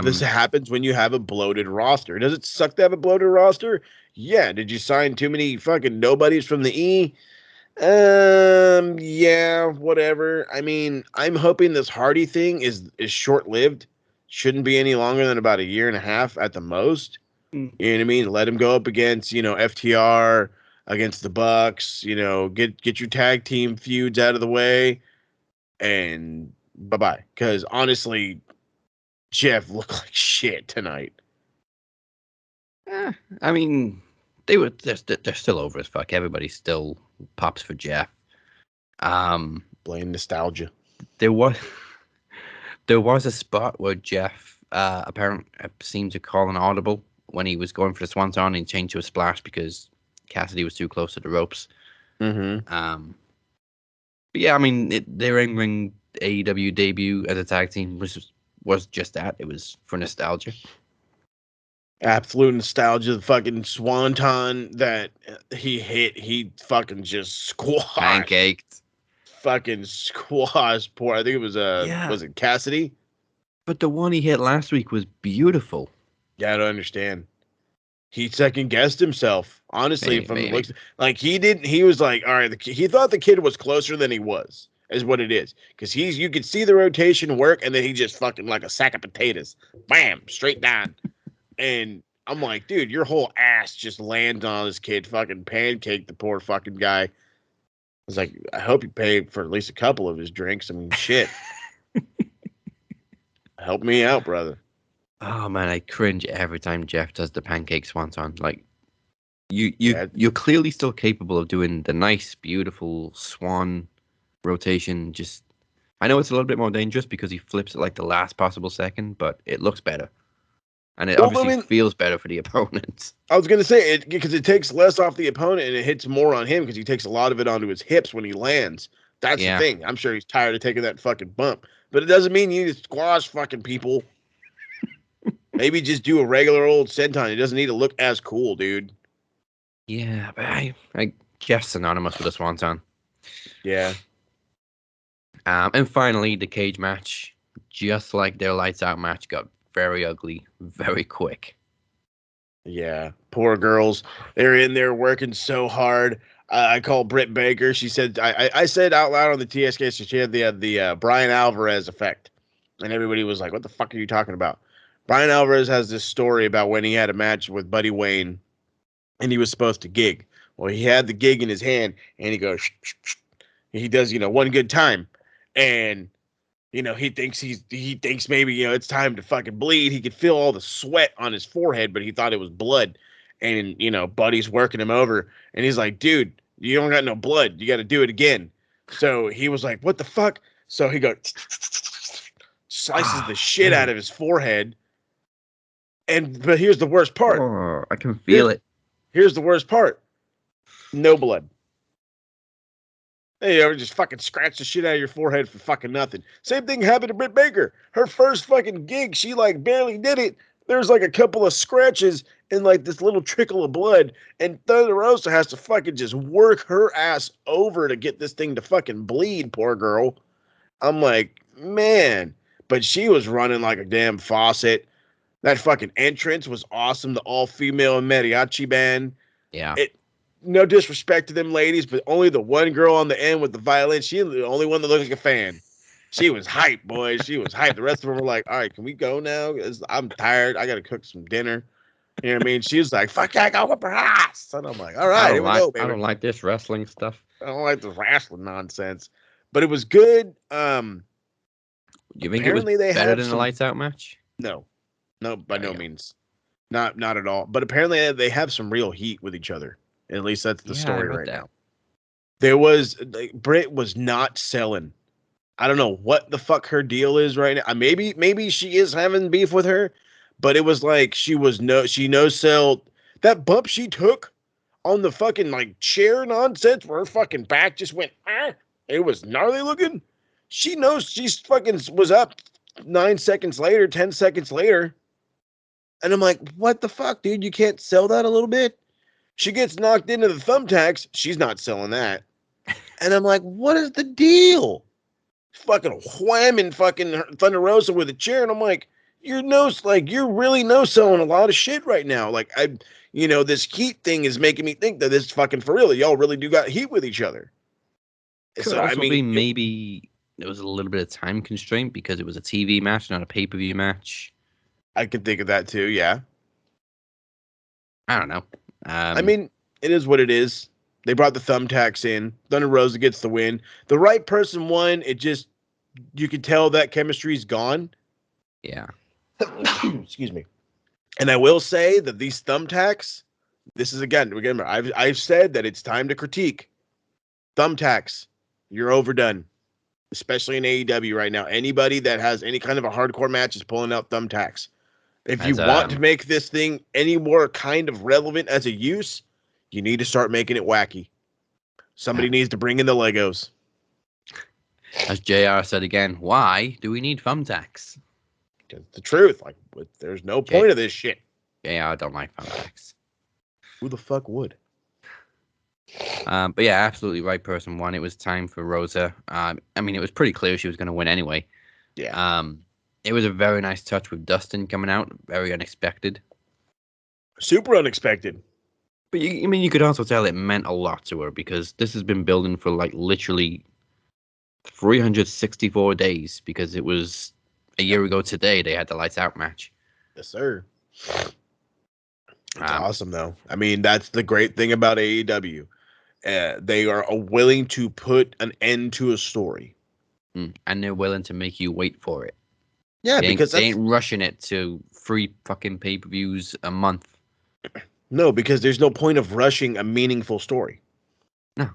This happens when you have a bloated roster. Does it suck to have a bloated roster? Yeah. Did you sign too many fucking nobodies from the E? Yeah, whatever. I mean, I'm hoping this Hardy thing is short-lived. Shouldn't be any longer than about a year and a half at the most. You know what I mean? Let him go up against, FTR, against the Bucks, get your tag team feuds out of the way, and bye-bye. Because honestly, Jeff looked like shit tonight. I mean, they're still over as fuck. Everybody still pops for Jeff. Blame nostalgia. There was a spot where Jeff apparently seemed to call an audible when he was going for the swanton and changed to a splash because Cassidy was too close to the ropes. Mm-hmm. But yeah, I mean, their in-ring AEW debut as a tag team was just that. It was for nostalgia. Absolute nostalgia. The fucking swanton that he fucking just squashed. Pancaked. Fucking squashed. Poor. I think it was Yeah. Was it Cassidy? But the one he hit last week was beautiful. Yeah, I don't understand. He second guessed himself. Honestly, from the looks, like he was like, all right, he thought the kid was closer than he was, is what it is. Because you could see the rotation work, and then he just fucking like a sack of potatoes, bam, straight down. And I'm like, dude, your whole ass just lands on this kid, fucking pancake the poor fucking guy. I was like, I hope you pay for at least a couple of his drinks. I mean, shit. Help me out, brother. Oh man, I cringe every time Jeff does the pancake swanton. Like, you're clearly still capable of doing the nice, beautiful swan rotation. Just, I know it's a little bit more dangerous because he flips it like the last possible second, but it looks better, and it obviously feels better for the opponents. I was gonna say it because it takes less off the opponent and it hits more on him because he takes a lot of it onto his hips when he lands. That's the thing. I'm sure he's tired of taking that fucking bump, but it doesn't mean you need to squash fucking people. Maybe just do a regular old senton. It doesn't need to look as cool, dude. Yeah, but I Jeff's synonymous with a swanton. Yeah. And finally, the cage match, just like their lights out match, got very ugly, very quick. Yeah, poor girls. They're in there working so hard. I called Britt Baker. She said, I said out loud on the TSK, so she had the Brian Alvarez effect. And everybody was like, what the fuck are you talking about? Brian Alvarez has this story about when he had a match with Buddy Wayne and he was supposed to gig. Well, he had the gig in his hand and he goes, he does, one good time. And, he thinks maybe, it's time to fucking bleed. He could feel all the sweat on his forehead, but he thought it was blood. And, Buddy's working him over and he's like, dude, you don't got no blood. You got to do it again. So he was like, what the fuck? So he goes, slices the shit out of his forehead. But here's the worst part. Oh, I can feel it. Here's the worst part. No blood. Hey, you ever just fucking scratch the shit out of your forehead for fucking nothing? Same thing happened to Britt Baker. Her first fucking gig, she like barely did it. There's like a couple of scratches and like this little trickle of blood. And Thunder Rosa has to fucking just work her ass over to get this thing to fucking bleed, poor girl. I'm like, man. But she was running like a damn faucet. That fucking entrance was awesome. The all-female mariachi band. Yeah. No disrespect to them ladies, but only the one girl on the end with the violin. She was the only one that looked like a fan. She was hype, boys. She was hype. The rest of them were like, all right, can we go now? I'm tired. I got to cook some dinner. You know what I mean? She was like, fuck yeah, go whip her ass. And I'm like, all right, here we go, baby. I don't like this wrestling stuff. I don't like this wrestling nonsense. But it was good. You think it was better than the lights out match? No. No, by no means. Not at all. But apparently they have some real heat with each other. At least that's the story right now. There was Britt was not selling. I don't know what the fuck her deal is right now. Maybe she is having beef with her, but it was like she no sell. That bump she took on the fucking like chair nonsense where her fucking back just went, it was gnarly looking. She knows she's fucking was up 9 seconds later, 10 seconds later. And I'm like, what the fuck, dude? You can't sell that a little bit? She gets knocked into the thumbtacks. She's not selling that. And I'm like, what is the deal? Fucking whamming fucking Thunder Rosa with a chair. And I'm like, you're really no-selling a lot of shit right now. Like, this heat thing is making me think that this is fucking for real. Y'all really do got heat with each other. Could also be maybe there was a little bit of time constraint because it was a TV match, not a pay-per-view match. I can think of that too, yeah. I don't know. It is what it is. They brought the thumbtacks in. Thunder Rosa gets the win. The right person won. You could tell that chemistry's gone. Yeah. Excuse me. And I will say that these thumbtacks, this is remember, I've said that it's time to critique. Thumbtacks, you're overdone. Especially in AEW right now. Anybody that has any kind of a hardcore match is pulling out thumbtacks. If you want to make this thing any more kind of relevant as a use, you need to start making it wacky. Somebody needs to bring in the Legos. As JR said again, why do we need thumbtacks? Because the truth. Like, there's no point of this shit. JR don't like thumbtacks. Who the fuck would? But yeah, absolutely right person won. It was time for Rosa. I mean, it was pretty clear she was going to win anyway. Yeah. It was a very nice touch with Dustin coming out. Very unexpected. Super unexpected. But you could also tell it meant a lot to her because this has been building for like literally 364 days because it was a year ago today they had the Lights Out match. Yes, sir. It's awesome, though. I mean, that's the great thing about AEW. They are willing to put an end to a story. And they're willing to make you wait for it. Yeah, because they ain't rushing it to 3 fucking pay-per-views a month. No, because there's no point of rushing a meaningful story. No.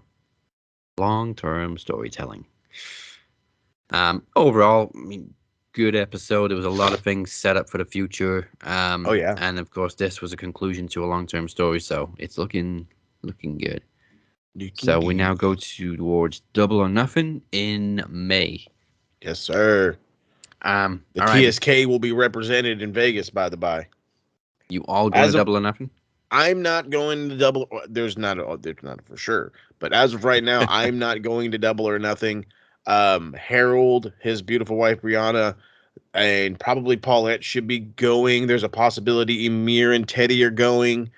Long-term storytelling. Overall, I mean, good episode. There was a lot of things set up for the future. Oh, yeah. And, of course, this was a conclusion to a long-term story, so it's looking good. So we now go towards Double or Nothing in May. Yes, sir. The TSK will be represented in Vegas, by the by. You all going to Double or Nothing? I'm not going to Double. There's not for sure, but as of right now, I'm not going to Double or Nothing. Harold, his beautiful wife Brianna, and probably Paulette should be going. There's a possibility Emir and Teddy are going,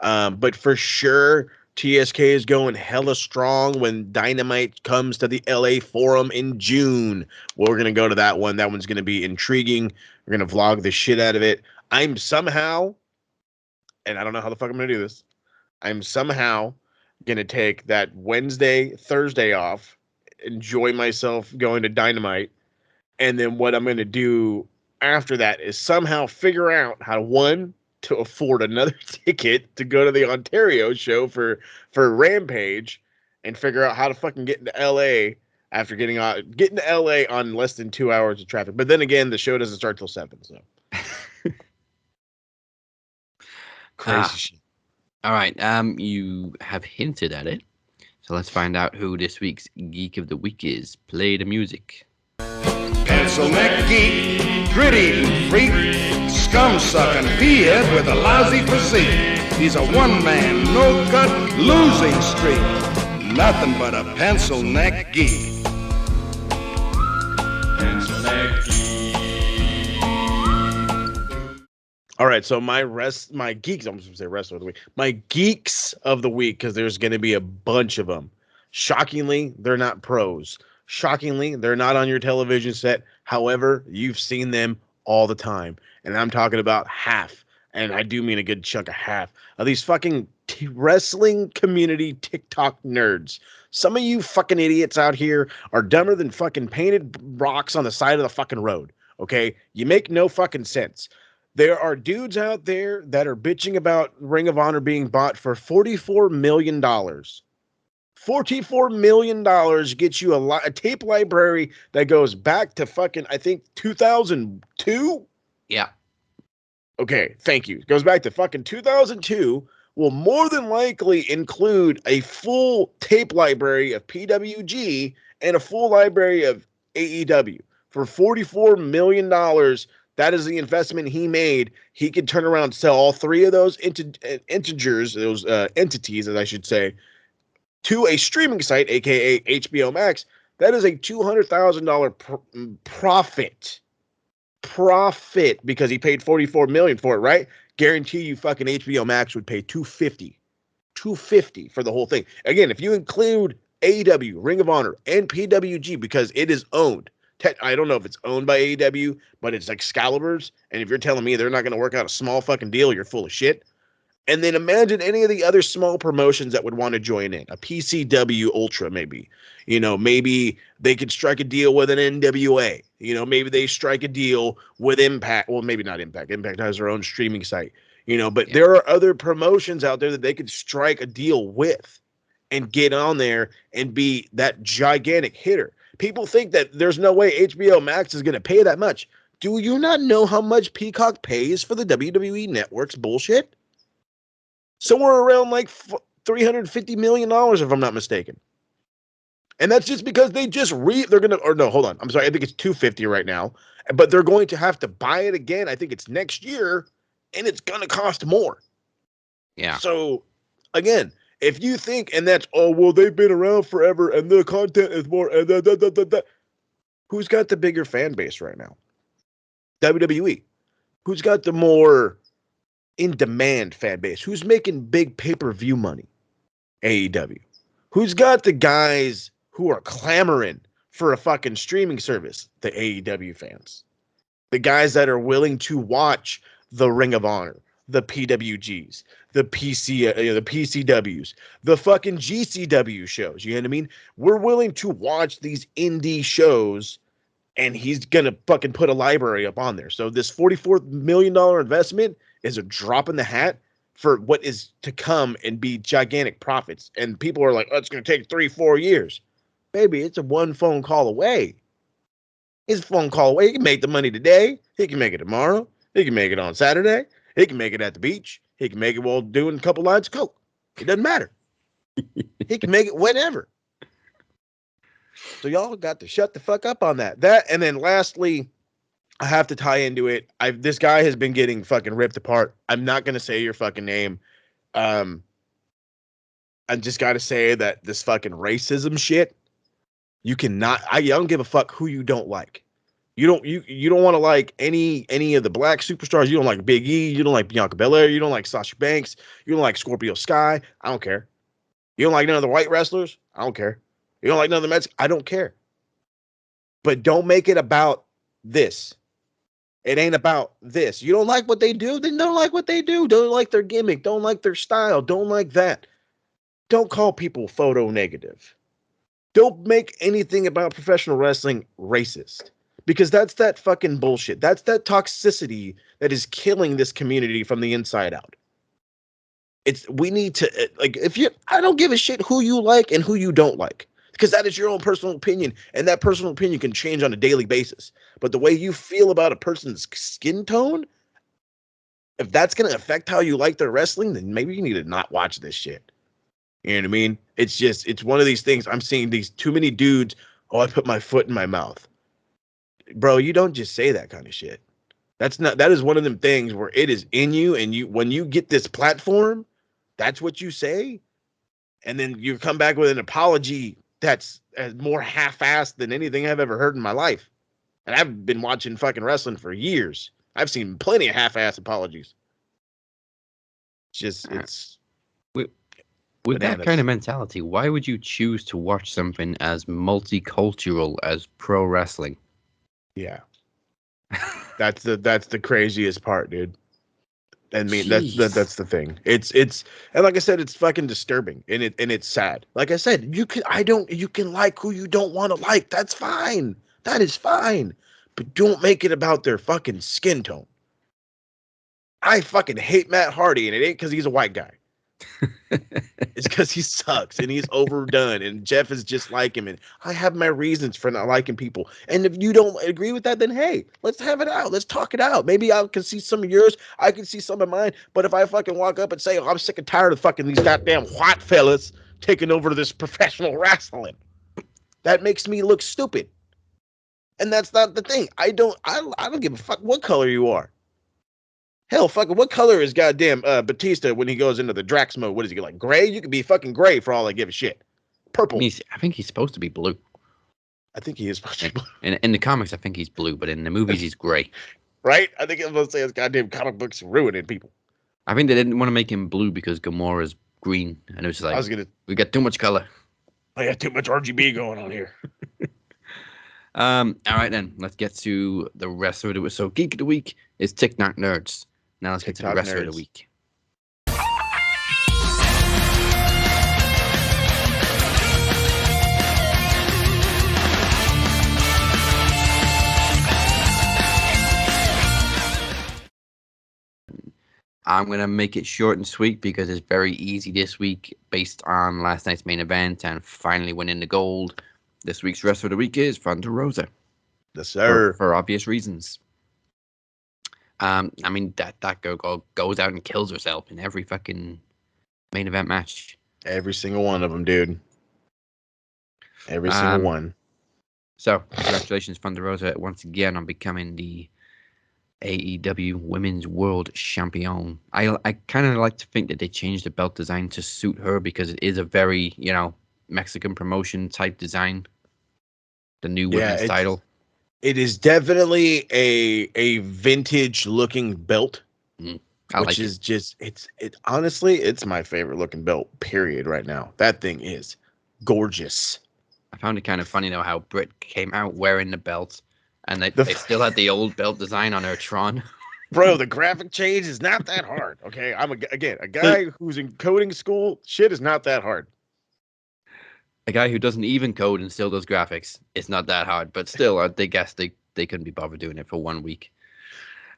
but for sure TSK is going hella strong when Dynamite comes to the LA Forum in June. Well, we're gonna go to that one. That one's gonna be intriguing. We're gonna vlog the shit out of it. I'm somehow, and I don't know how the fuck I'm gonna do this, I'm somehow gonna take that Wednesday, Thursday off, enjoy myself going to Dynamite, and then what I'm gonna do after that is somehow figure out how to afford another ticket to go to the Ontario show for Rampage, and figure out how to fucking get into LA after getting to LA on less than 2 hours of traffic. But then again, the show doesn't start till 7, so. Crazy shit. All right. You have hinted at it. So let's find out who this week's Geek of the Week is. Play the music. Pencil neck geek, gritty freak, scum-sucking peahead with a lousy physique. He's a one-man, no-cut, losing streak. Nothing but a pencil neck geek. Pencil neck geek. All right, so my geeks, I'm just gonna say wrestler of the week. My geeks of the week, because there's gonna be a bunch of them. Shockingly, they're not pros. Shockingly, they're not on your television set. However, you've seen them all the time. And I'm talking about half, and I do mean a good chunk of half, of these fucking wrestling community TikTok nerds. Some of you fucking idiots out here are dumber than fucking painted rocks on the side of the fucking road, okay? You make no fucking sense. There are dudes out there that are bitching about Ring of Honor being bought for $44 million. $44 million gets you a tape library that goes back to fucking, I think, 2002? Yeah. Okay, thank you. It goes back to fucking 2002. Will more than likely include a full tape library of PWG and a full library of AEW. For $44 million, that is the investment he made. He could turn around and sell all three of those integers, those entities, as I should say, to a streaming site, aka HBO Max. That is a $200,000 profit. Profit, because he paid $44 million for it, right? Guarantee you fucking HBO Max would pay $250 for the whole thing. Again, if you include AEW, Ring of Honor, and PWG, because it is owned. I don't know if it's owned by AEW, but it's Excalibur's. And if you're telling me they're not going to work out a small fucking deal, you're full of shit. And then imagine any of the other small promotions that would want to join in. A PCW Ultra, maybe. You know, maybe they could strike a deal with an NWA. You know, maybe they strike a deal with Impact. Well, maybe not Impact. Impact has their own streaming site. You know, but there are other promotions out there that they could strike a deal with and get on there and be that gigantic hitter. People think that there's no way HBO Max is going to pay that much. Do you not know how much Peacock pays for the WWE Network's bullshit? Somewhere around like $350 million, if I'm not mistaken. And that's just because they're going to, or no, hold on. I'm sorry. I think it's $250 right now, but they're going to have to buy it again. I think it's next year, and it's going to cost more. Yeah. So again, if you think, and that's, oh, well, they've been around forever and the content is more, who's got the bigger fan base right now? WWE. Who's got the more in-demand fan base? Who's making big pay-per-view money? AEW. Who's got the guys who are clamoring for a fucking streaming service? The AEW fans. The guys that are willing to watch the Ring of Honor, the PWGs, the the PCWs, the fucking GCW shows. You know what I mean? We're willing to watch these indie shows, and he's gonna fucking put a library up on there. So this $44 million investment is a drop in the hat for what is to come and be gigantic profits. And people are like, oh, it's gonna take 3-4 years. Baby, it's a one phone call away. It's a phone call away. He can make the money today. He can make it tomorrow. He can make it on Saturday. He can make it at the beach. He can make it while doing a couple lines of coke. It doesn't matter. He can make it whenever. So y'all got to shut the fuck up on that. And then lastly, I have to tie into it. This guy has been getting fucking ripped apart. I'm not gonna say your fucking name. I just gotta say that this fucking racism shit, you cannot. I don't give a fuck who you don't like. You don't want to like any of the black superstars. You don't like Big E. You don't like Bianca Belair. You don't like Sasha Banks. You don't like Scorpio Sky. I don't care. You don't like none of the white wrestlers. I don't care. You don't like none of the Mets. I don't care. But don't make it about this. It ain't about this. You don't like what they do, then don't like what they do. Don't like their gimmick. Don't like their style. Don't like that. Don't call people photo negative. Don't make anything about professional wrestling racist. Because that's that fucking bullshit. That's that toxicity that is killing this community from the inside out. We need to, like, I don't give a shit who you like and who you don't like. Because that is your own personal opinion, and that personal opinion can change on a daily basis. But the way you feel about a person's skin tone, if that's going to affect how you like their wrestling, then maybe you need to not watch this shit. You know what I mean? It's one of these things. I'm seeing these too many dudes, oh, I put my foot in my mouth. Bro, you don't just say that kind of shit. That is one of them things where it is in you, and when you get this platform, that's what you say. And then you come back with an apology that's more half-assed than anything I've ever heard in my life. And I've been watching fucking wrestling for years. I've seen plenty of half-assed apologies. It's with bananas. that kind of mentality, why would you choose to watch something as multicultural as pro wrestling? Yeah. That's the craziest part, dude. I mean, Jeez. that's the thing. It's and like I said, it's fucking disturbing, and it's sad. Like I said, you can like who you don't want to like. That's fine. That is fine. But don't make it about their fucking skin tone. I fucking hate Matt Hardy, and it ain't because he's a white guy. It's because he sucks and he's overdone, and Jeff is just like him, and I have my reasons for not liking people. And if you don't agree with that, then hey, let's have it out. Let's talk it out. Maybe I can see some of yours, I can see some of mine. But if I fucking walk up and say, oh, I'm sick and tired of fucking these goddamn white fellas taking over this professional wrestling, that makes me look stupid. And that's not the thing. I don't give a fuck what color you are. Hell, fucking, what color is goddamn Batista when he goes into the Drax mode? What is he, like, gray? You could be fucking gray for all I give a shit. Purple. I think he's supposed to be blue. I think he is supposed to be blue. In the comics, I think he's blue, but in the movies, he's gray. Right? I think I was going to say his goddamn comic books ruining people. I think they didn't want to make him blue because Gamora's green, and it was like, we got too much color. I got too much RGB going on here. All right, then. Let's get to the rest of it. So, Geek of the Week is TikTok Nerds. Now let's get to the rest of the week. I'm going to make it short and sweet because it's very easy this week based on last night's main event and finally winning the gold. This week's rest of the week is Thunder Rosa. Yes, sir. For obvious reasons. I mean, that girl goes out and kills herself in every fucking main event match. Every single one of them, dude. Every single one. So, congratulations, Thunder Rosa, once again on becoming the AEW Women's World Champion. I kind of like to think that they changed the belt design to suit her because it is a very, Mexican promotion type design. The new women's title. It is definitely a vintage looking belt. Which is just honestly, it's my favorite looking belt, period, right now. That thing is gorgeous. I found it kind of funny though how Britt came out wearing the belt and they still had the old belt design on her Tron. Bro, the graphic change is not that hard. Okay. I'm a guy who's in coding school. Shit is not that hard. A guy who doesn't even code and still does graphics. It's not that hard, but still, they guess they couldn't be bothered doing it for 1 week.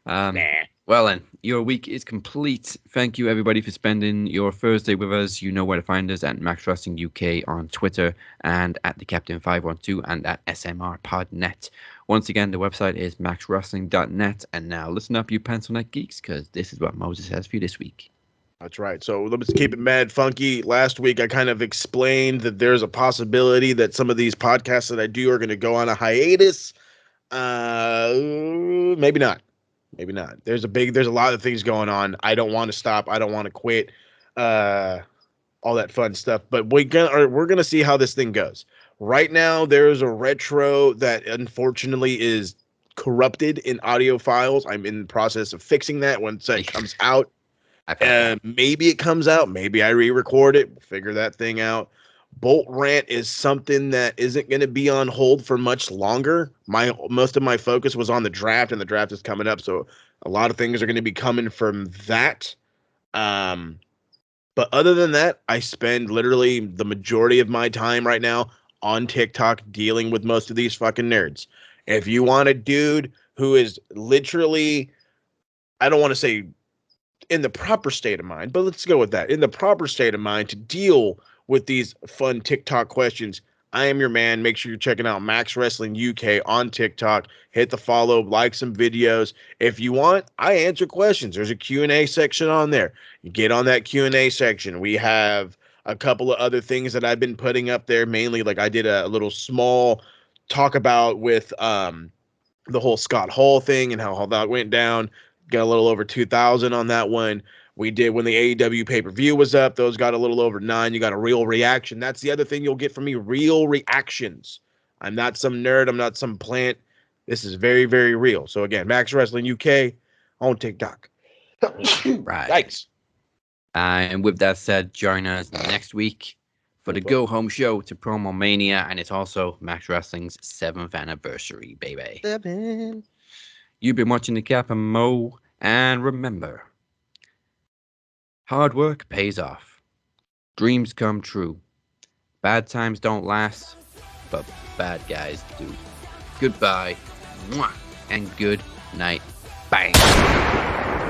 Well then, your week is complete. Thank you everybody for spending your Thursday with us. You know where to find us at Max Wrestling UK on Twitter and at the Captain 512 and at SMRPodNet. Once again, the website is maxwrestling.net. And now listen up, you pencil neck geeks, because this is what Moses has for you this week. That's right. So let's keep it mad funky. Last week, I kind of explained that there's a possibility that some of these podcasts that I do are going to go on a hiatus. Maybe not. Maybe not. There's a lot of things going on. I don't want to stop. I don't want to quit. All that fun stuff. But we're gonna see how this thing goes. Right now, there's a retro that unfortunately is corrupted in audio files. I'm in the process of fixing that once it comes out. Maybe it comes out. Maybe I re-record it. We'll figure that thing out. Bolt Rant is something that isn't going to be on hold for much longer. Most of my focus was on the draft, and the draft is coming up, so a lot of things are going to be coming from that. But other than that, I spend literally the majority of my time right now on TikTok dealing with most of these fucking nerds. If you want a dude who is literally, I don't want to say in the proper state of mind, but let's go with that. In the proper state of mind to deal with these fun TikTok questions, I am your man. Make sure you're checking out Max Wrestling UK on TikTok. Hit the follow, like some videos. If you want, I answer questions. There's a Q&A section on there. You get on that Q&A section. We have a couple of other things that I've been putting up there, mainly like I did a little small talk about with the whole Scott Hall thing and how that went down. Got a little over 2,000 on that one. We did when the AEW pay-per-view was up. Those got a little over 9. You got a real reaction. That's the other thing you'll get from me, real reactions. I'm not some nerd. I'm not some plant. This is very, very real. So, again, Max Wrestling UK on TikTok. Right. Yikes. And with that said, join us next week for the go-home show to PromoMania, and it's also Max Wrestling's 7th anniversary, baby. 7. You've been watching the Cap and Mo, and remember, hard work pays off. Dreams come true. Bad times don't last, but bad guys do. Goodbye, mwah, and good night. Bang.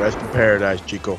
Rest in paradise, Chico.